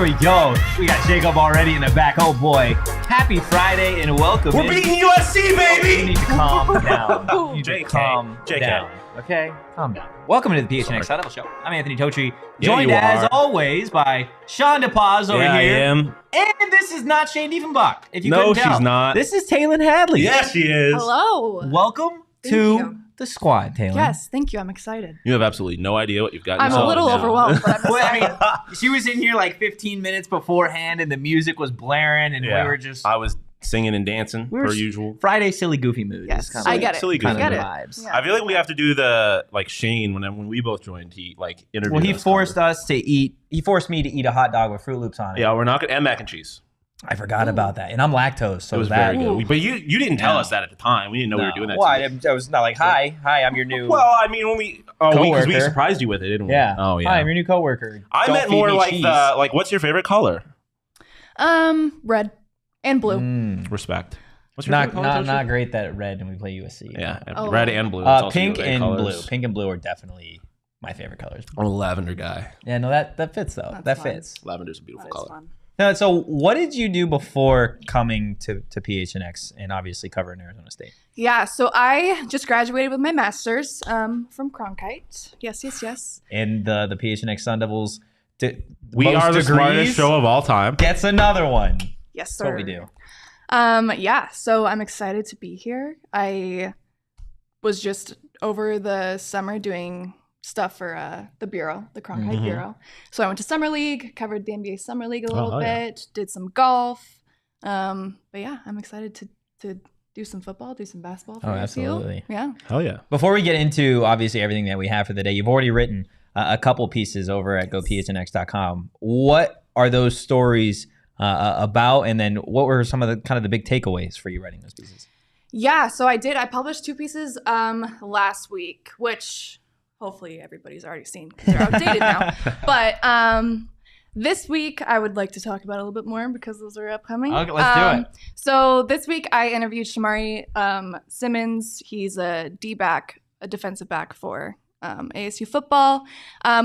There we go. We got Jacob already in the back. Oh boy. Happy Friday and welcome. We're beating USC, baby! You need to calm down. You need to JK. calm JK. down. Okay? Calm down. Welcome to the PHNX Sun Devils Show. I'm Anthony Totri, Yeah, joined you as are. always by Shawn DePaz over Yeah, here. I am. And this is not Shane Diefenbach, if you No, couldn't tell. she's not. This is Taylin Hadley. Yes, she is. Hello. Welcome Thank to you. the squad, Taylin. Yes, thank you. I'm excited. You have absolutely no idea what you've got I'm yourself a little into. overwhelmed, but I'm Well, I excited. mean, she was in here like 15 minutes beforehand, and the music was blaring, and Yeah. we were just I was singing and dancing, We were per usual. Friday silly goofy mood. Yes, is kinda I like- get it. Silly kind goofy. of I the get it. vibes. Yeah. I feel like we have to do the, like Shane, when we both joined, he like interviewed Well, he us. forced us to eat. He forced me to eat a hot dog with Fruit Loops on it. Yeah, we're not gonna, and mac and cheese. I forgot about that, and I'm lactose, so It was that. very good. But you didn't tell No. us that at the time. We didn't know we were doing that. Well, to you. I was not like, hi, I'm your new. Well, I mean, when because we Coworker. surprised you with it, didn't we? yeah. Oh, yeah. Hi, I'm your new coworker. I Don't meant feed more me like cheese. what's your favorite color? Red and blue. Respect. What's your favorite color? Toshi? Not great that red, and we play USC. Yeah, Oh. red and blue. It's also Pink your and colors. blue. Pink and blue are definitely my favorite colors. I'm a lavender guy. Yeah, no, that fits though. That's that fine. fits. Lavender's a beautiful That is color. fun. No, so what did you do before coming to PHNX and obviously covering Arizona State? Yeah, so I just graduated with my master's from Cronkite. Yes. And the PHNX Sun Devils. We most are the degrees, smartest show of all time. Gets another one. Yes, That's sir. what we do. Yeah, so I'm excited to be here. I was just over the summer doing stuff for the Bureau, the Cronkite Mhm. Bureau. So I went to Summer League, covered the NBA Summer League a little hell yeah. bit, did some golf. But yeah, I'm excited to do some football, do some basketball for Oh, ASU. absolutely. Yeah. Hell yeah. Before we get into obviously everything that we have for the day, you've already written a couple pieces over at gophnx.com. What are those stories about? And then what were some of the kind of the big takeaways for you writing those pieces? Yeah, so I published 2 pieces last week, which hopefully everybody's already seen because they're outdated now. But this week I would like to talk about a little bit more because those are upcoming. Okay, let's do it. So this week I interviewed Shamari Simmons. He's a D-back, a defensive back for ASU football.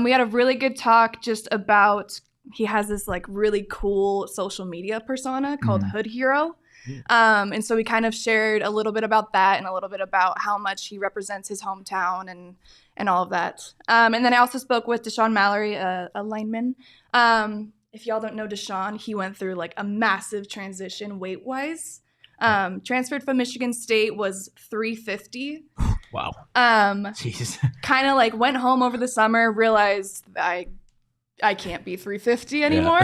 We had a really good talk just about, he has this like really cool social media persona called Hood Hero. And so we kind of shared a little bit about that and a little bit about how much he represents his hometown and all of that. And then I also spoke with Deshaun Mallory, a lineman. If y'all don't know Deshaun, he went through like a massive transition weight-wise. Transferred from Michigan State, was 350. Wow. Jeez. Kind of like went home over the summer, realized I can't be 350 anymore.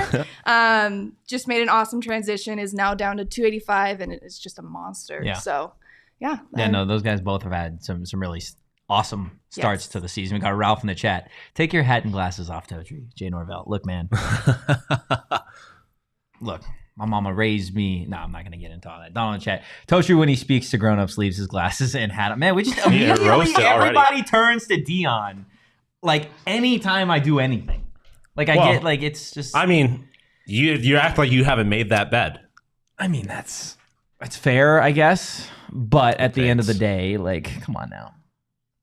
Just made an awesome transition, is now down to 285, and it's just a monster. Yeah. So, yeah. Yeah, no, those guys both have had some really awesome starts to the season. We got Ralph in the chat. Take your hat and glasses off, Totri. Jay Norvell. Look, man. Look, my mama raised me. No, I'm not going to get into all that. Donald in the chat. Totri, when he speaks to grown-ups, leaves his glasses and hat on. Man, we just immediately, roasted already. everybody turns to Dion. Like, anytime I do anything. Like, I Well, get, like, it's just. I mean, you act like you haven't made that bed. I mean, that's fair, I guess. But at the end of the Thanks. day, like, come on now.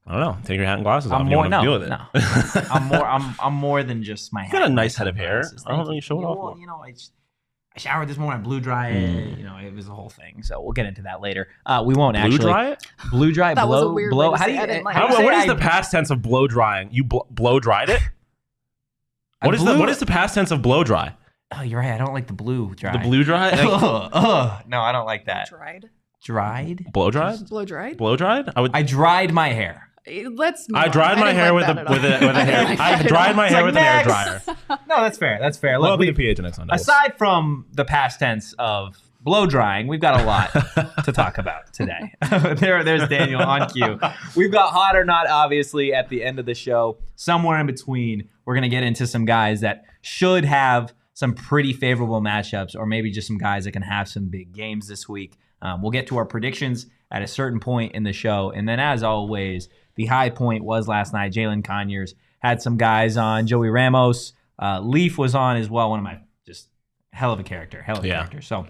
I don't know. Take your hat and glasses off. I'm You more want to deal with it. no. I'm more than just my. You got a nice head of hair. Sunglasses. I don't Thank know, you show it Yeah, off well, more. you know, I showered this morning. I blew dry it. You know, it was a whole thing. So we'll get into that later. We won't Blue actually dry it? blue dry. That was blow, a weird blow. way to How do say you? it. I didn't like how it. do you say What is I- the past tense of blow drying? You blow dried it? I What is blew- the past tense of blow dry? Oh, you're right. I don't like the blue dry. The blue dry? Like, No, I don't like that. Dried. Dried. blow dried? Blow dried? Blow dried? I dried my hair. Let's move I on. dried my didn't hair like with that a at all. hair. I It's dried my hair like with an air next. dryer. No, that's fair. That's fair. Look, Welcome we, to PHNX Sun Devils. aside from the past tense of blow drying, we've got a lot to talk about today. There's Daniel on cue. We've got hot or not, obviously, at the end of the show. Somewhere in between, we're going to get into some guys that should have some pretty favorable matchups, or maybe just some guys that can have some big games this week. We'll get to our predictions at a certain point in the show. And then, as always, the high point was last night. Jalin Conyers had some guys on. Joey Ramos. Leaf was on as well. One of my just hell of a character. So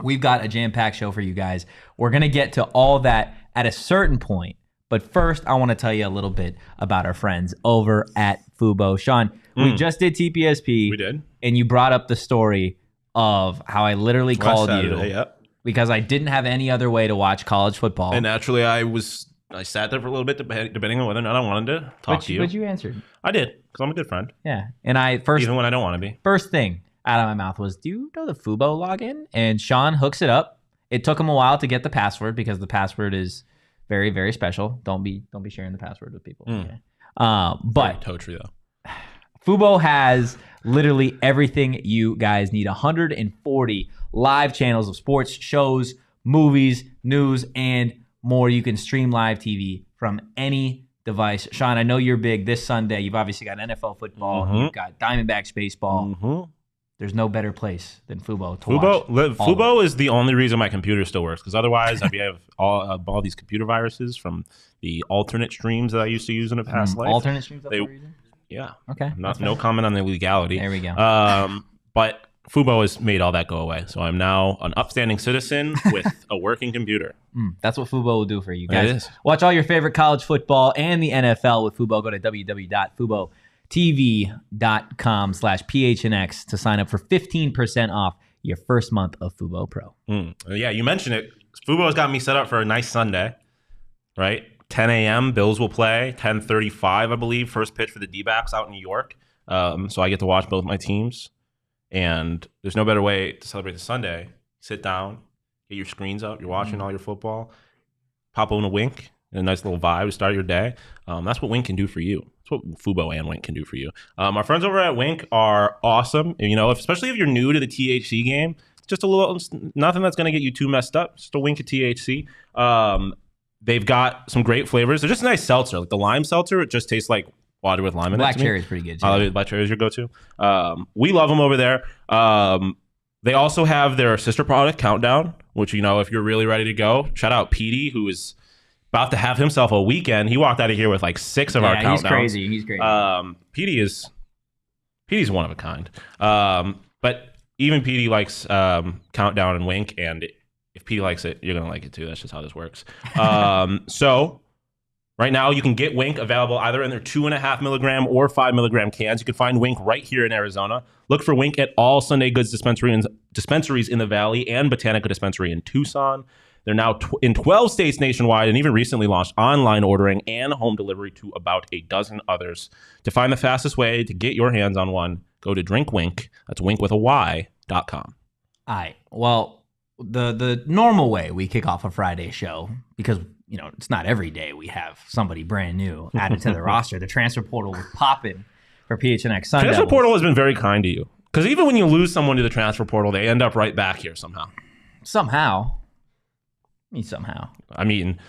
we've got a jam-packed show for you guys. We're going to get to all that at a certain point. But first, I want to tell you a little bit about our friends over at Fubo. Shawn, We just did TPSP. We did. And you brought up the story of how I literally called Saturday, you yep. because I didn't have any other way to watch college football. And naturally, I sat there for a little bit, debating on whether or not I wanted to talk to you. But you answered. I did, because I'm a good friend. Yeah. And even when I don't want to be. First thing out of my mouth was, do you know the Fubo login? And Shawn hooks it up. It took him a while to get the password because the password is very, very special. Don't be sharing the password with people. Okay. But Totri, though. Fubo has literally everything you guys need. 140 live channels of sports, shows, movies, news, and more. You can stream live TV from any device. Shawn, I know you're big this Sunday. You've obviously got NFL football. You've got Diamondbacks baseball. There's no better place than Fubo to watch. Fubo is the only reason my computer still works, because otherwise I'd have all these computer viruses from the alternate streams that I used to use in a past life. Alternate streams that you're using? Yeah. Okay. No comment on the legality. There we go. But Fubo has made all that go away. So I'm now an upstanding citizen with a working computer. That's what Fubo will do for you guys. It is. Watch all your favorite college football and the NFL with Fubo. Go to www.FuboTV.com/PHNX to sign up for 15% off your first month of Fubo Pro. Yeah, you mentioned it. Fubo has got me set up for a nice Sunday, right? 10 a.m. Bills will play. 10:35, I believe, first pitch for the D-backs out in New York. So I get to watch both my teams. And there's no better way to celebrate the Sunday. Sit down, get your screens out. You're watching all your football. Pop on a Wink, and a nice little vibe to start your day. That's what Wink can do for you. That's what Fubo and Wink can do for you. Our friends over at Wink are awesome. You know, especially if you're new to the THC game, just a little, nothing that's going to get you too messed up. Just a wink of THC. They've got some great flavors. They're just a nice seltzer. Like the lime seltzer, it just tastes like water with lime in it. Black cherry is pretty good too. Black cherry is your go-to. We love them over there. They also have their sister product, Countdown, which, you know, if you're really ready to go, shout out Petey, who is about to have himself a weekend. He walked out of here with like 6 of our Countdowns. He's crazy. Petey's one of a kind. But even Petey likes Countdown and Wink, and if Petey likes it, you're going to like it too. That's just how this works. So right now, you can get Wink available either in their 2.5 milligram or 5 milligram cans. You can find Wink right here in Arizona. Look for Wink at all Sunday Goods dispensaries in the Valley and Botanica Dispensary in Tucson. They're now in 12 states nationwide and even recently launched online ordering and home delivery to about a dozen others. To find the fastest way to get your hands on one, go to drinkwink, that's wink with a Y.com. All right. Well, the normal way we kick off a Friday show, because you know, it's not every day we have somebody brand new added to the roster. The transfer portal was popping for PHNX Sun Devils. Transfer portal has been very kind to you. Because even when you lose someone to the transfer portal, they end up right back here somehow. Somehow. I mean,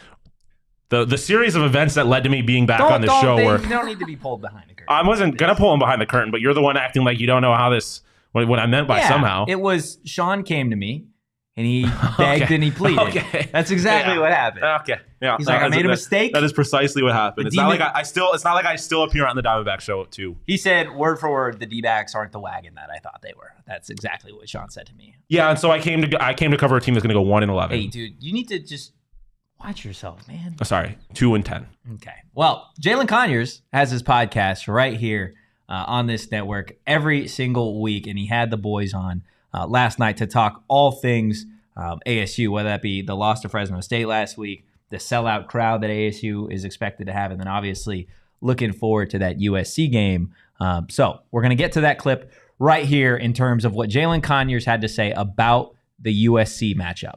the series of events that led to me being back on the show were... You don't need to be pulled behind the curtain. I wasn't going to pull him behind the curtain, but you're the one acting like you don't know how this... What I meant by somehow. It was Shawn came to me. And he begged and he pleaded. Okay. That's exactly what happened. Okay. Yeah. He's like, I made a mistake. That is precisely what happened. It's not like I still appear on the Diamondback show too. He said word for word, the D-backs aren't the wagon that I thought they were. That's exactly what Shawn said to me. Yeah, and so I came to cover a team that's going to go 1-11. Hey, dude, you need to just watch yourself, man. Sorry, 2-10. Okay. Well, Jalin Conyers has his podcast right here on this network every single week, and he had the boys on last night to talk all things ASU, whether that be the loss to Fresno State last week, the sellout crowd that ASU is expected to have, and then obviously looking forward to that USC game. So we're going to get to that clip right here in terms of what Jalin Conyers had to say about the USC matchup.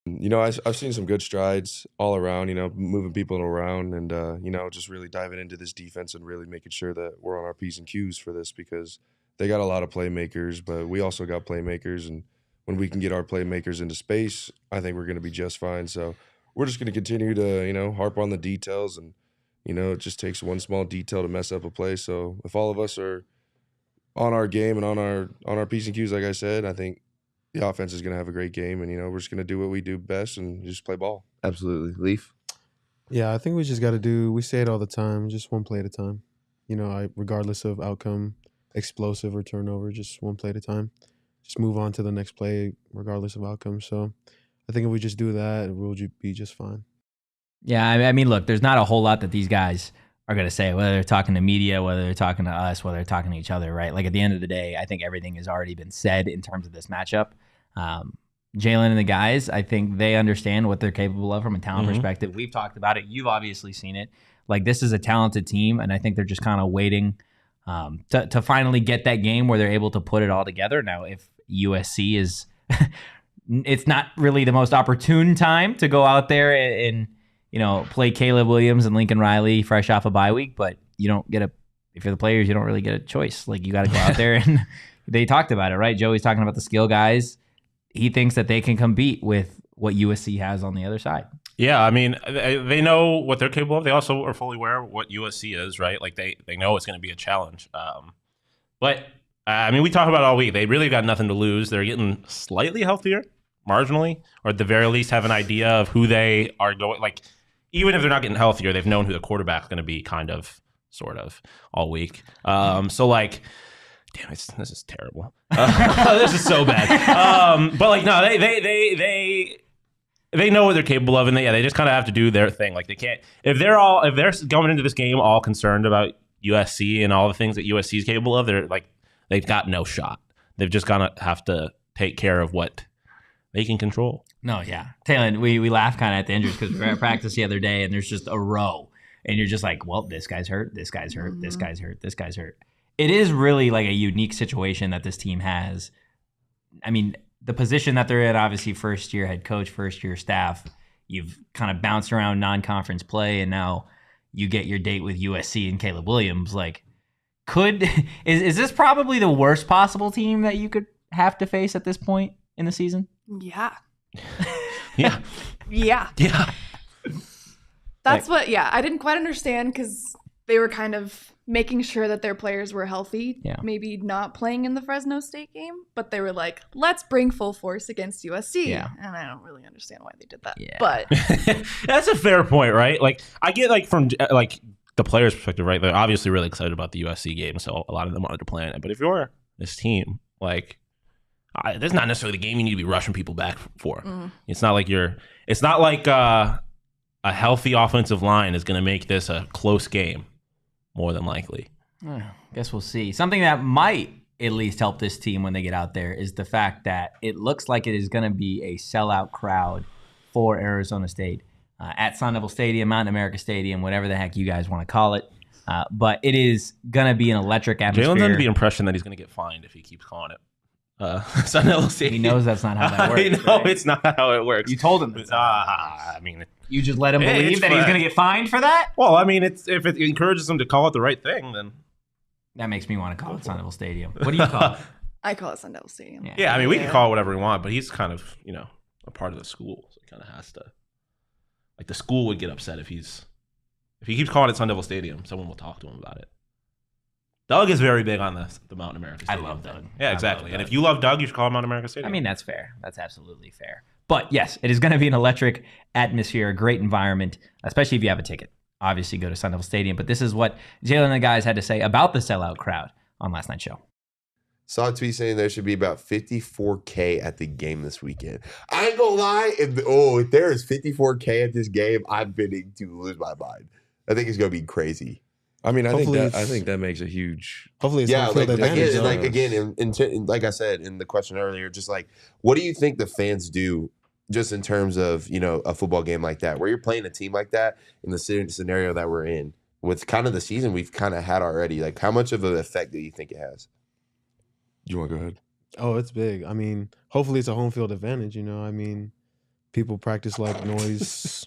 You know, I've seen some good strides all around, you know, moving people around and, you know, just really diving into this defense and really making sure that we're on our P's and Q's for this, because they got a lot of playmakers, but we also got playmakers. And when we can get our playmakers into space, I think we're going to be just fine. So we're just going to continue to, you know, harp on the details. And, you know, it just takes one small detail to mess up a play. So if all of us are on our game and on our P's and Q's, like I said, I think the offense is going to have a great game. And, you know, we're just going to do what we do best and just play ball. Absolutely. Leaf? Yeah, I think we just got to do, we say it all the time, just one play at a time. You know, regardless of outcome, explosive or turnover, just one play at a time. Just move on to the next play regardless of outcome. So I think if we just do that, we'll be just fine. Yeah, I mean, look, there's not a whole lot that these guys are going to say, whether they're talking to media, whether they're talking to us, whether they're talking to each other, right? Like at the end of the day, I think everything has already been said in terms of this matchup. Jalin and the guys, I think they understand what they're capable of from a talent perspective. We've talked about it. You've obviously seen it. Like, this is a talented team, and I think they're just kind of waiting to finally get that game where they're able to put it all together. Now, if USC is it's not really the most opportune time to go out there and play Caleb Williams and Lincoln Riley fresh off a bye week, but you don't get if you're the players, you don't really get a choice. Like, you got to go out there, and they talked about it, right? Joey's talking about the skill guys. He thinks that they can compete with what USC has on the other side. Yeah, I mean, they know what they're capable of. They also are fully aware of what USC is, right? Like, they know it's going to be a challenge. But, I mean, we talk about it all week. They really got nothing to lose. They're getting slightly healthier, marginally, or at the very least have an idea of who they are going. Like, even if they're not getting healthier, they've known who the quarterback's going to be kind of, sort of, all week. So, like, damn, this is terrible. This is so bad. But, like, no, they know what they're capable of, and they just kind of have to do their thing. Like, they can't if they're going into this game all concerned about USC and all the things that USC is capable of, they've got no shot. They've just gonna have to take care of what they can control. No, yeah, Taylor, we laugh kind of at the injuries because we were at practice the other day, and there's just a row, and you're just like, well, this guy's hurt, this guy's hurt, this guy's hurt, this guy's hurt. It is really like a unique situation that this team has. I mean, the position that they're in, obviously first-year head coach, first-year staff, you've kind of bounced around non-conference play, and now you get your date with USC and Caleb Williams. Like, is this probably the worst possible team that you could have to face at this point in the season? Yeah. Yeah. Yeah. Yeah. That's I didn't quite understand because they were kind of making sure that their players were healthy, maybe not playing in the Fresno State game, but they were like, let's bring full force against USC. Yeah. And I don't really understand why they did that. Yeah. But that's a fair point, right? Like, I get, like, from like the players' perspective, right? They're obviously really excited about the USC game, so a lot of them wanted to play in it. But if you're this team, like, that's not necessarily the game you need to be rushing people back for. It's not like a healthy offensive line is going to make this a close game. More than likely. Guess we'll see. Something that might at least help this team when they get out there is the fact that it looks like it is going to be a sellout crowd for Arizona State at Sun Devil Stadium, Mountain America Stadium, whatever the heck you guys want to call it. But it is going to be an electric atmosphere. Jalen's under the impression that he's going to get fined if he keeps calling it Sun Devil Stadium. He knows that's not how that works. I know right? It's not how it works. You told him. I mean, you just let him believe that he's going to get fined for that? Well, I mean, if it encourages him to call it the right thing, then that makes me want to call it Sun Devil Stadium. What do you call it? I call it Sun Devil Stadium. Yeah, I mean, we can call it whatever we want, but he's kind of, a part of the school, so he kind of has to. Like, the school would get upset if he keeps calling it Sun Devil Stadium. Someone will talk to him about it. Doug is very big on the Mountain America Stadium. I love Doug. Yeah, exactly. And if you love Doug, you should call him Mountain America Stadium. I mean, that's fair. That's absolutely fair. But yes, it is going to be an electric atmosphere, a great environment, especially if you have a ticket. Obviously, go to Sun Devil Stadium. But this is what Jalin and the guys had to say about the sellout crowd on last night's show. Saw a tweet saying there should be about 54K at the game this weekend. I ain't gonna lie, if there is 54K at this game, I'm bidding to lose my mind. I think it's gonna be crazy. I mean, I think that makes a huge. Hopefully, it's home field advantage. Like I said in the question earlier, just like, what do you think the fans do, just in terms of a football game like that, where you're playing a team like that in the scenario that we're in, with kind of the season we've kind of had already? Like, how much of an effect do you think it has? You want to go ahead? Oh, it's big. I mean, hopefully it's a home field advantage. I mean, people practice like noise,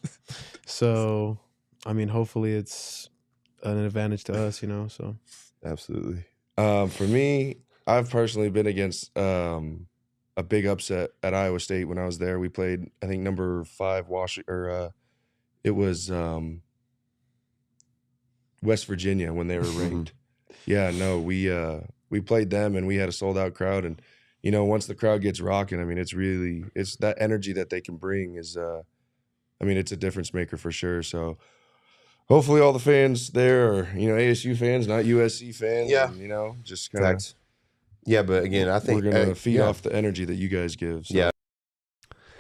so I mean, hopefully it's an advantage to us, so. Absolutely. For me, I've personally been against a big upset at Iowa State when I was there. We played, I think, number 5 it was West Virginia when they were ranked. Yeah, no, we played them and we had a sold out crowd, and once the crowd gets rocking, I mean, it's that energy that they can bring is it's a difference maker for sure. So hopefully all the fans there are, ASU fans, not USC fans. Yeah. And, just kind of. Yeah, but again, I think we're going to feed off the energy that you guys give. So. Yeah.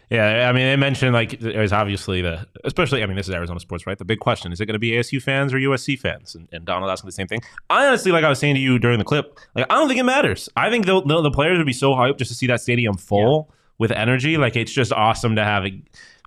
Yeah, I mean, they mentioned like there's obviously especially, I mean, this is Arizona sports, right? The big question, is it going to be ASU fans or USC fans? And Donald asking the same thing. I honestly, like I was saying to you during the clip, like I don't think it matters. I think the players would be so hyped just to see that stadium full with energy. Like it's just awesome to have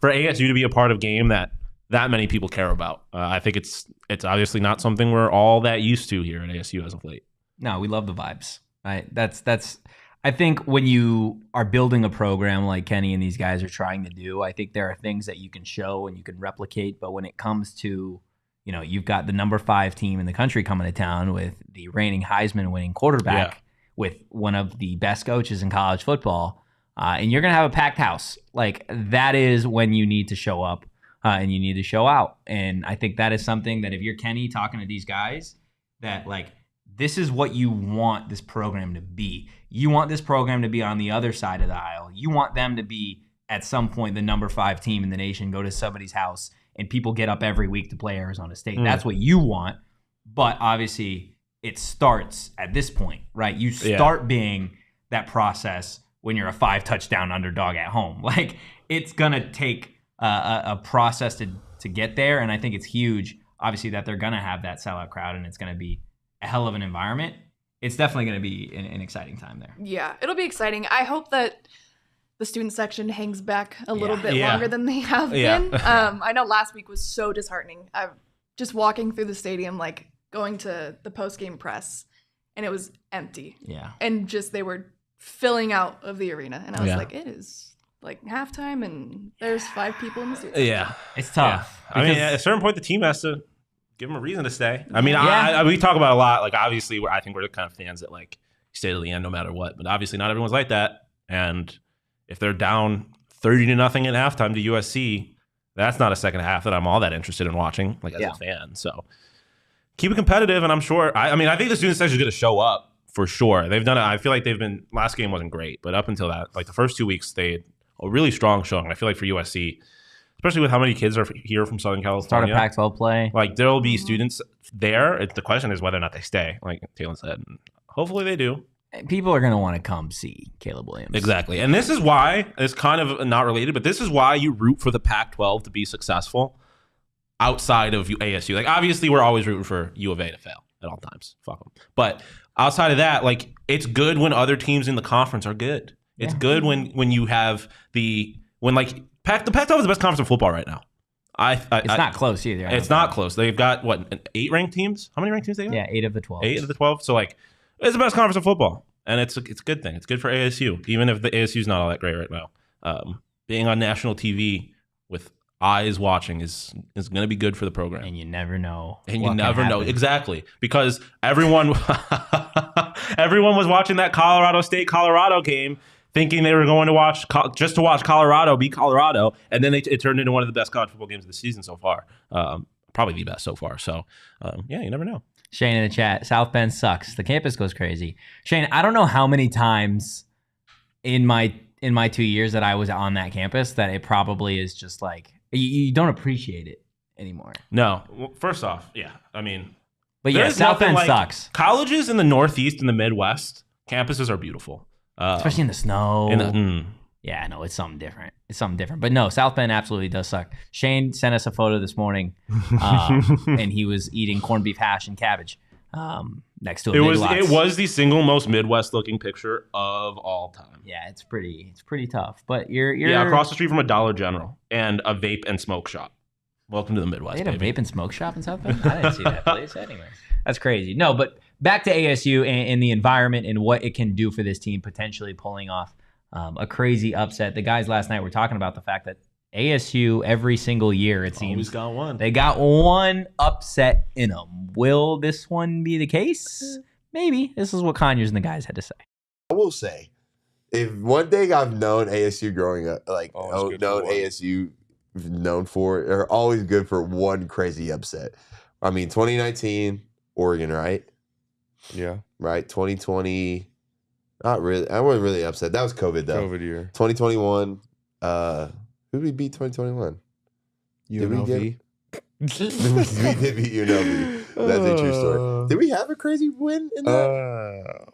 for ASU to be a part of game that many people care about. I think it's obviously not something we're all that used to here at ASU as of late. No, we love the vibes. Right? That's. I think when you are building a program like Kenny and these guys are trying to do, I think there are things that you can show and you can replicate. But when it comes to, you've got the number 5 team in the country coming to town with the reigning Heisman winning quarterback, with one of the best coaches in college football, and you're going to have a packed house. Like that is when you need to show up and you need to show out. And I think that is something that if you're Kenny talking to these guys, that like, this is what you want this program to be. You want this program to be on the other side of the aisle. You want them to be, at some point, the number 5 team in the nation, go to somebody's house, and people get up every week to play Arizona State. That's what you want. But obviously, it starts at this point, right? You start being that process when you're a 5-touchdown underdog at home. Like, it's going to take a process to get there, and I think it's huge, obviously, that they're going to have that sellout crowd, and it's going to be a hell of an environment. It's definitely going to be an exciting time there. Yeah, it'll be exciting. I hope that the student section hangs back a little bit longer than they have been. I know last week was so disheartening. I'm just walking through the stadium, like going to the post-game press, and it was empty. Yeah. And just they were filling out of the arena. And I was like, it is like halftime, and there's 5 people in the student section. Yeah. It's tough. I mean, at a certain point, the team has to give them a reason to stay. I mean, we talk about a lot. Like, obviously, I think we're the kind of fans that like stay to the end no matter what. But obviously, not everyone's like that. And if they're down 30-0 at halftime to USC, that's not a second half that I'm all that interested in watching, like as a fan. So keep it competitive, and I'm sure. I mean, I think the student section is going to show up for sure. They've done it. I feel like they've been. Last game wasn't great, but up until that, like the first 2 weeks, they had a really strong showing. I feel like for USC. Especially with how many kids are here from Southern California. Start a Pac-12 play. Like, there will be students there. The question is whether or not they stay, like Taylor said. And hopefully they do. People are going to want to come see Caleb Williams. Exactly. And this is why, it's kind of not related, but this is why you root for the Pac-12 to be successful outside of ASU. Like, obviously, we're always rooting for U of A to fail at all times. Fuck them. But outside of that, like, it's good when other teams in the conference are good. It's good when you have the Pac-12 is the best conference in football right now. It's not close either. It's not close. They've got, 8 ranked teams? How many ranked teams they got? Yeah, 8 of the 12. 8 of the 12. So, like, it's the best conference in football. And it's a good thing. It's good for ASU, even if the ASU is not all that great right now. Being on national TV with eyes watching is going to be good for the program. And you never know. And you never know. Exactly. Because everyone was watching that Colorado State-Colorado game thinking they were going to watch Colorado beat Colorado, and then it turned into one of the best college football games of the season so far. Probably the best so far. So, you never know. Shane in the chat, South Bend sucks. The campus goes crazy. Shane, I don't know how many times in my 2 years that I was on that campus that it probably is just like, you don't appreciate it anymore. No. Well, first off, yeah. I mean, but yeah, South Bend sucks. Colleges in the Northeast and the Midwest, campuses are beautiful. Especially in the snow. Yeah, no, it's something different. But no, South Bend absolutely does suck. Shane sent us a photo this morning, and he was eating corned beef hash and cabbage next to a Big Lots. It was the single most Midwest-looking picture of all time. Yeah, it's pretty tough. But you're across the street from a Dollar General and a vape and smoke shop. Welcome to the Midwest. They had a vape and smoke shop in South Bend? I didn't see that place anyway. That's crazy. No, but back to ASU and the environment and what it can do for this team, potentially pulling off a crazy upset. The guys last night were talking about the fact that ASU every single year, it seems, always got one. They got one upset in them. Will this one be the case? Maybe. This is what Conyers and the guys had to say. I will say, if one thing I've known ASU growing up, ASU known for, they're always good for one crazy upset. I mean, 2019, Oregon, right? Yeah. Right. 2020, not really. I wasn't really upset. That was COVID, though. COVID year. 2021, who did we beat 2021? UNLV. We did beat UNLV. That's a true story. Did we have a crazy win in that?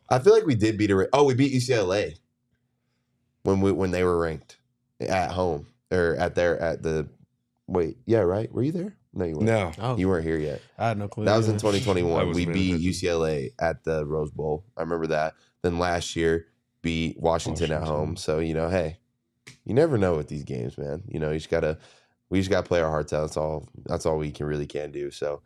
I feel like we did beat we beat UCLA when they were ranked. at home or at the. Wait, yeah, right. Were you there? No, you weren't. No. Oh, You weren't here yet. I had no clue. That was in yeah. 2021. I We wasn't beat paying UCLA at the Rose Bowl. I remember that. Then last year beat Washington at home. So hey, you never know with these games, man. We just gotta play our hearts out. That's all we can do. So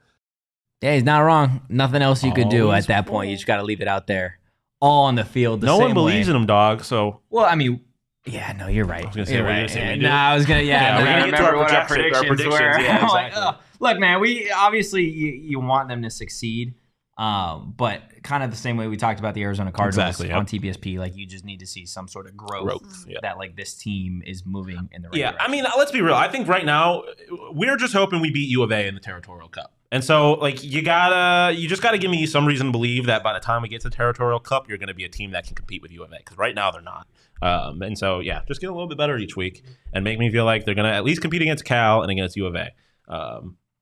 Yeah, he's not wrong. Nothing else you could do Always at that point. You just got to leave it out there, all on the field. The No same one believes way. in him, dog. So Well, I mean, yeah, no, you're right. I was gonna say, You're what are you right. gonna say we Yeah, do? nah, I was gonna. Yeah, we're I gonna get to remember our what our predictions predictions were. yeah, I'm like, exactly. ugh. Look, man, we obviously you want them to succeed, but kind of the same way we talked about the Arizona Cardinals Exactly, yep. on TBSP. Like, you just need to see some sort of growth yeah. that like this team is moving in the right Yeah, direction. I mean, let's be real. I think right now we're just hoping we beat U of A in the Territorial Cup. And so, like, you just gotta give me some reason to believe that by the time we get to the Territorial Cup, you're going to be a team that can compete with U of A. Because right now they're not. And so, yeah, just get a little bit better each week and make me feel like they're going to at least compete against Cal and against U of A.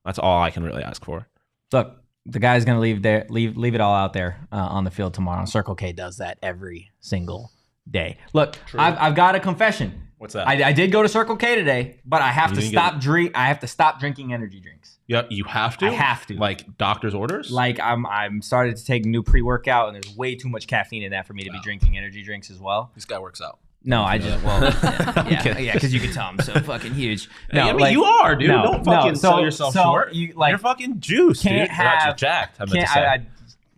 That's all I can really ask for. Look, the guy's gonna leave it all out there on the field tomorrow. Circle K does that every single day. Look, I've got a confession. What's that? I did go to Circle K today, but I have You to didn't stop I have to stop drinking energy drinks. Yeah, you have to. I have to. Like doctor's orders. Like I'm started to take new pre-workout, and there's way too much caffeine in that for me to be drinking energy drinks as well. This guy works out. No, I just yeah, because you can tell I'm so fucking huge. No, I mean, like, you are, dude. no, Don't fucking no, sell yourself short. You're fucking juiced, dude. can't You're not have- jacked. I meant to say. I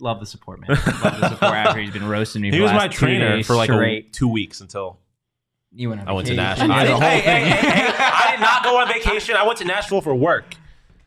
love the support, man. Love the support after he's been roasting me. He for was the my last 2 trainer days for like straight. 2 weeks until You went on I went to vacation. Nashville. You did the whole thing. Hey, I did not go on vacation. I went to Nashville for work.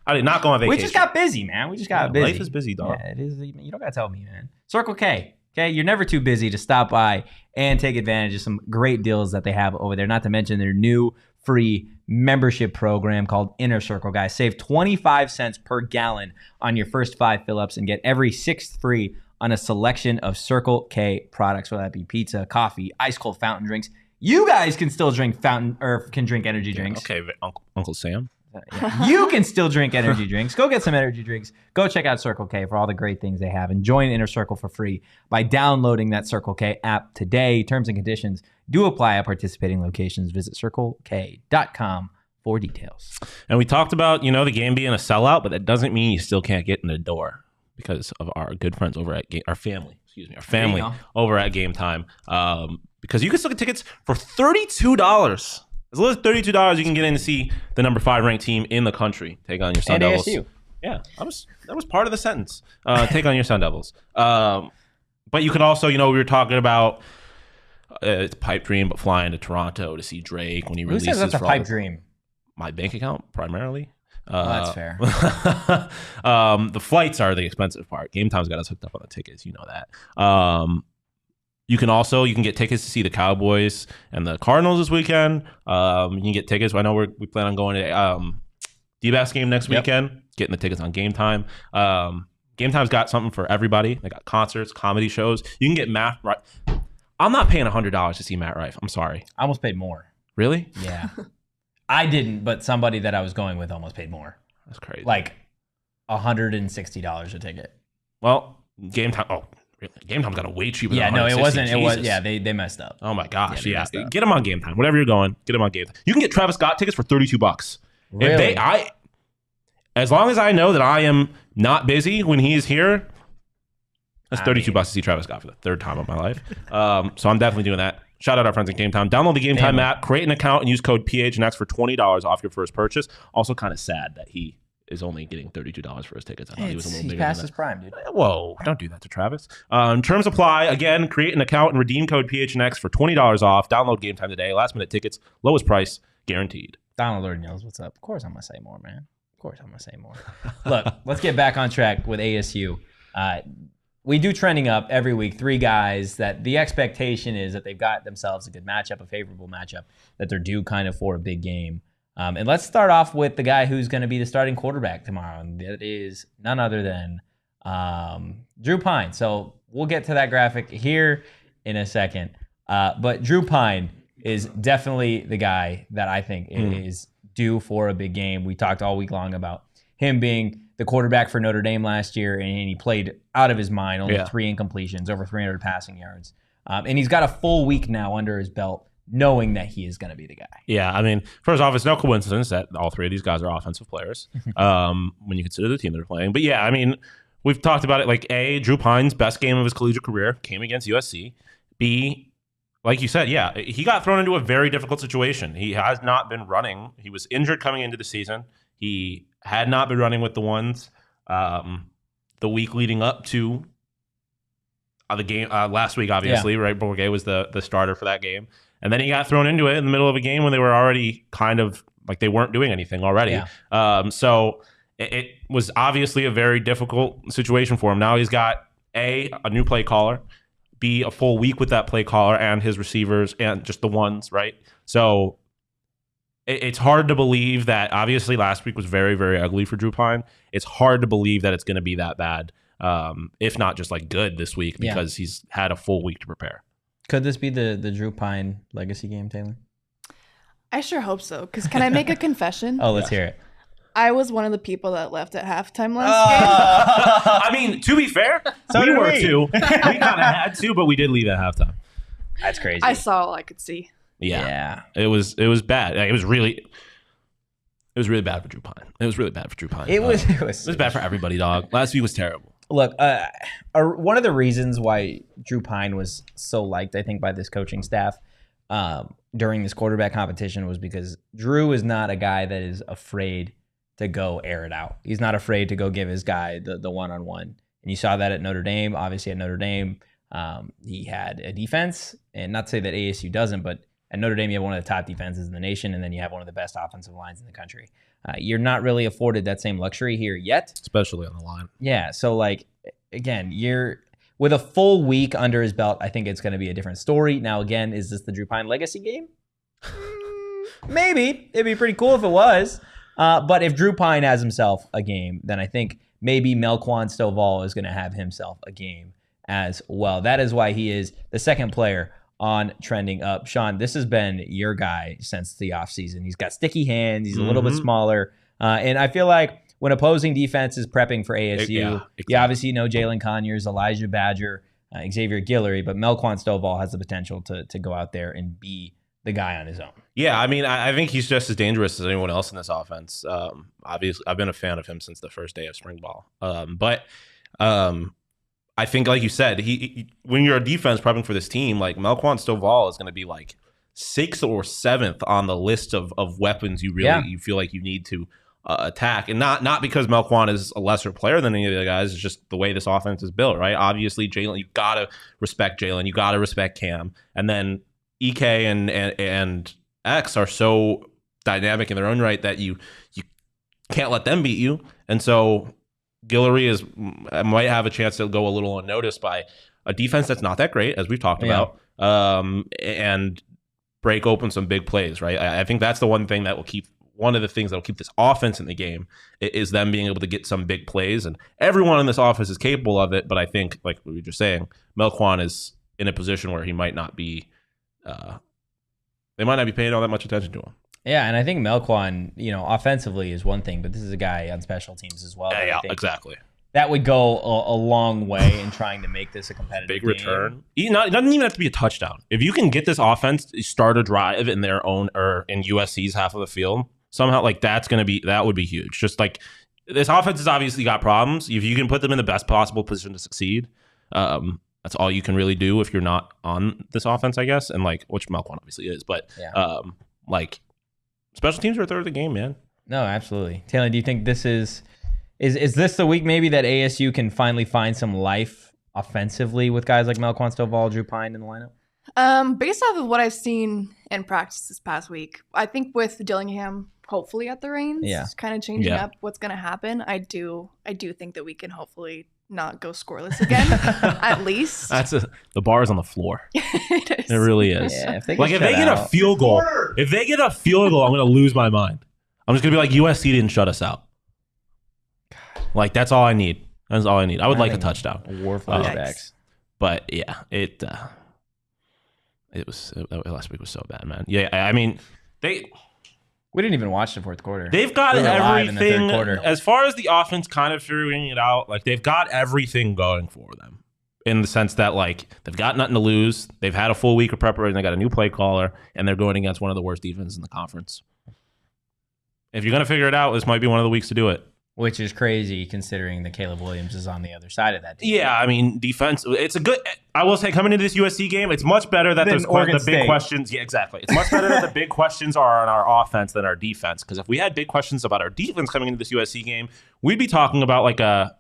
I did not go on vacation. We just got busy, man. We just got busy. Life is busy, dog. Yeah, it is. You don't gotta tell me, man. Circle K. Okay, you're never too busy to stop by and take advantage of some great deals that they have over there. Not to mention their new free membership program called Inner Circle, guys. Save 25 cents per gallon on your first 5 fill-ups and get every 6th free on a selection of Circle K products, whether that be pizza, coffee, ice cold fountain drinks. You guys can still drink energy drinks. Okay, Uncle Sam. Yeah. You can still drink energy drinks. Go get some energy drinks. Go check out Circle K for all the great things they have. And join Inner Circle for free by downloading that Circle K app today. Terms and conditions do apply at participating locations. Visit CircleK.com for details. And we talked about, the game being a sellout, but that doesn't mean you still can't get in the door because of our good friends over at our family go. over at Game Time. Because you can still get tickets for $32. As little as $32, you can get in to see the number 5 ranked team in the country take on your Sun And Devils. ASU. Yeah, that was part of the sentence. Take on your Sun Devils. But you could also, we were talking about it's a pipe dream, but flying to Toronto to see Drake when he Who releases. says that's a for all pipe the- dream? My bank account primarily. That's fair. The flights are the expensive part. Game Time's got us hooked up on the tickets. You know that. You can get tickets to see the Cowboys and the Cardinals this weekend. You can get tickets. I know we plan on going to DePaz game next weekend. Getting the tickets on Game Time. Game Time's got something for everybody. They got concerts, comedy shows. You can get Matt Rife. I'm not paying $100 to see Matt Rife. I'm sorry. I almost paid more. Really? Yeah. I didn't, but somebody that I was going with almost paid more. That's crazy. Like $160 a ticket. Well, Game Time. Oh, really? Game Time's got a way cheaper. Yeah, than no, it 160. wasn't. It was. Jesus. Yeah, they messed up. Oh my gosh. they Yeah. messed up. Get them on Game Time. Whatever you're going, get them on Game Time. You can get Travis Scott tickets for $32. Really? As long as I know that I am not busy when he is here, that's $32 to see Travis Scott for the 3rd time of my life. So I'm definitely doing that. Shout out our friends at Game Time. Download the Game Time app, create an account, and use code PHNX for $20 off your first purchase. Also kind of sad that he is only getting $32 for his tickets. I thought he was a little He's bigger past than his that. prime, dude. Whoa, don't do that to Travis. Terms apply. Again, create an account and redeem code PHNX for $20 off. Download Game Time today. Last minute tickets, lowest price guaranteed. Donald Lord knows what's up. Of course I'm going to say more, man. Of course I'm going to say more. Look, let's get back on track with ASU. We do trending up every week, 3 guys that the expectation is that they've got themselves a good matchup, a favorable matchup, that they're due kind of for a big game. And let's start off with the guy who's going to be the starting quarterback tomorrow, and that is none other than Drew Pyne. So we'll get to that graphic here in a second. But Drew Pyne is definitely the guy that I think is due for a big game. We talked all week long about him being the quarterback for Notre Dame last year, and he played out of his mind, only 3 incompletions, over 300 passing yards. And he's got a full week now under his belt knowing that he is going to be the guy. Yeah, I mean, first off, it's no coincidence that all three of these guys are offensive players when you consider the team they're playing. But yeah, I mean, we've talked about it. Like, A, Drew Pyne's best game of his collegiate career came against USC. B, like you said, yeah, he got thrown into a very difficult situation. He has not been running. He was injured coming into the season. He had not been running with the ones the week leading up to the game last week, obviously, right? Bourget was the starter for that game. And then he got thrown into it in the middle of a game when they were already kind of like they weren't doing anything already. Yeah. So it was obviously a very difficult situation for him. Now he's got a new play caller, B, a full week with that play caller and his receivers and just the ones, right? So it's hard to believe that. Obviously last week was very, very ugly for Drew Pyne. It's hard to believe that it's going to be that bad, if not just like good this week, because he's had a full week to prepare. Could this be the Drew Pyne legacy game, Taylor? I sure hope so. Because can I make a confession? Oh, let's hear it. I was one of the people that left at halftime last game. I mean, to be fair, we were too. We kind of had to, but we did leave at halftime. That's crazy. I saw all I could see. Yeah. It was bad. It was really bad for Drew Pyne. It was bad for everybody, dog. Last week was terrible. Look, one of the reasons why Drew Pyne was so liked, I think, by this coaching staff during this quarterback competition was because Drew is not a guy that is afraid to go air it out. He's not afraid to go give his guy the one-on-one. And you saw that at Notre Dame. Obviously, at Notre Dame, he had a defense. And not to say that ASU doesn't, but at Notre Dame, you have one of the top defenses in the nation, and then you have one of the best offensive lines in the country. You're not really afforded that same luxury here yet. Especially on the line. Yeah, so, like, again, you're with a full week under his belt, I think it's going to be a different story. Now, again, is this the Drew Pyne legacy game? Maybe. It'd be pretty cool if it was. But if Drew Pyne has himself a game, then I think maybe Melquan Stovall is going to have himself a game as well. That is why he is the second player on trending up. Shawn, this has been your guy since the offseason. He's got sticky hands. He's a little bit smaller. And I feel like when opposing defense is prepping for ASU, exactly. You obviously know Jalin Conyers, Elijhah Badger, Xavier Guillory, but Melquan Stovall has the potential to go out there and be the guy on his own. Yeah, I mean, I think he's just as dangerous as anyone else in this offense. Obviously, I've been a fan of him since the first day of spring ball. But I think, like you said, he when you're a defense prepping for this team, like Melquan Stovall is going to be like 6th or 7th on the list of weapons you feel like you need to attack, and not because Melquan is a lesser player than any of the other guys. It's just the way this offense is built, right? Obviously, Jalin, you gotta respect Jalin, you gotta respect Cam, and then EK and X are so dynamic in their own right that you can't let them beat you, and so Guillory might have a chance to go a little unnoticed by a defense that's not that great, as we've talked about, and break open some big plays, right? I think that's the one thing that will keep. One of the things that will keep this offense in the game is them being able to get some big plays, and everyone in this offense is capable of it. But I think, like we were just saying, Melquan is in a position where he might not be. They might not be paying all that much attention to him. Yeah, and I think Melquan, offensively is one thing, but this is a guy on special teams as well. Yeah, exactly. That would go a long way in trying to make this a competitive big game. Return. It doesn't even have to be a touchdown. If you can get this offense to start a drive in their own or in USC's half of the field. Somehow, like that would be huge. Just like this offense has obviously got problems. If you can put them in the best possible position to succeed, that's all you can really do if you're not on this offense, I guess. And like, which Melquan obviously is, but like special teams are a third of the game, man. No, absolutely. Taylor, do you think this is this the week maybe that ASU can finally find some life offensively with guys like Melquan Stovall, Drew Pyne in the lineup? Based off of what I've seen in practice this past week, I think with Dillingham hopefully at the reins, kind of changing up what's going to happen, I do think that we can hopefully not go scoreless again, at least. The bar is on the floor. It is. It really is. Yeah, if they get a field goal, I'm going to lose my mind. I'm just going to be like, USC didn't shut us out. Like, that's all I need. That's all I need. I would like a touchdown. War flashbacks. But yeah, last week was so bad, man. Yeah, I mean, we didn't even watch the fourth quarter. They've got everything. In the third quarter. As far as the offense kind of figuring it out, like they've got everything going for them. in the sense that like they've got nothing to lose. They've had a full week of preparation. They got a new play caller, and they're going against one of the worst defenses in the conference. If you're going to figure it out, this might be one of the weeks to do it. Which is crazy considering that Caleb Williams is on the other side of that team. Yeah, I mean, defense, it's a good, I will say, coming into this USC game, it's much better that there's the big questions. Yeah, exactly. It's much better that the big questions are on our offense than our defense. Because if we had big questions about our defense coming into this USC game, we'd be talking about like a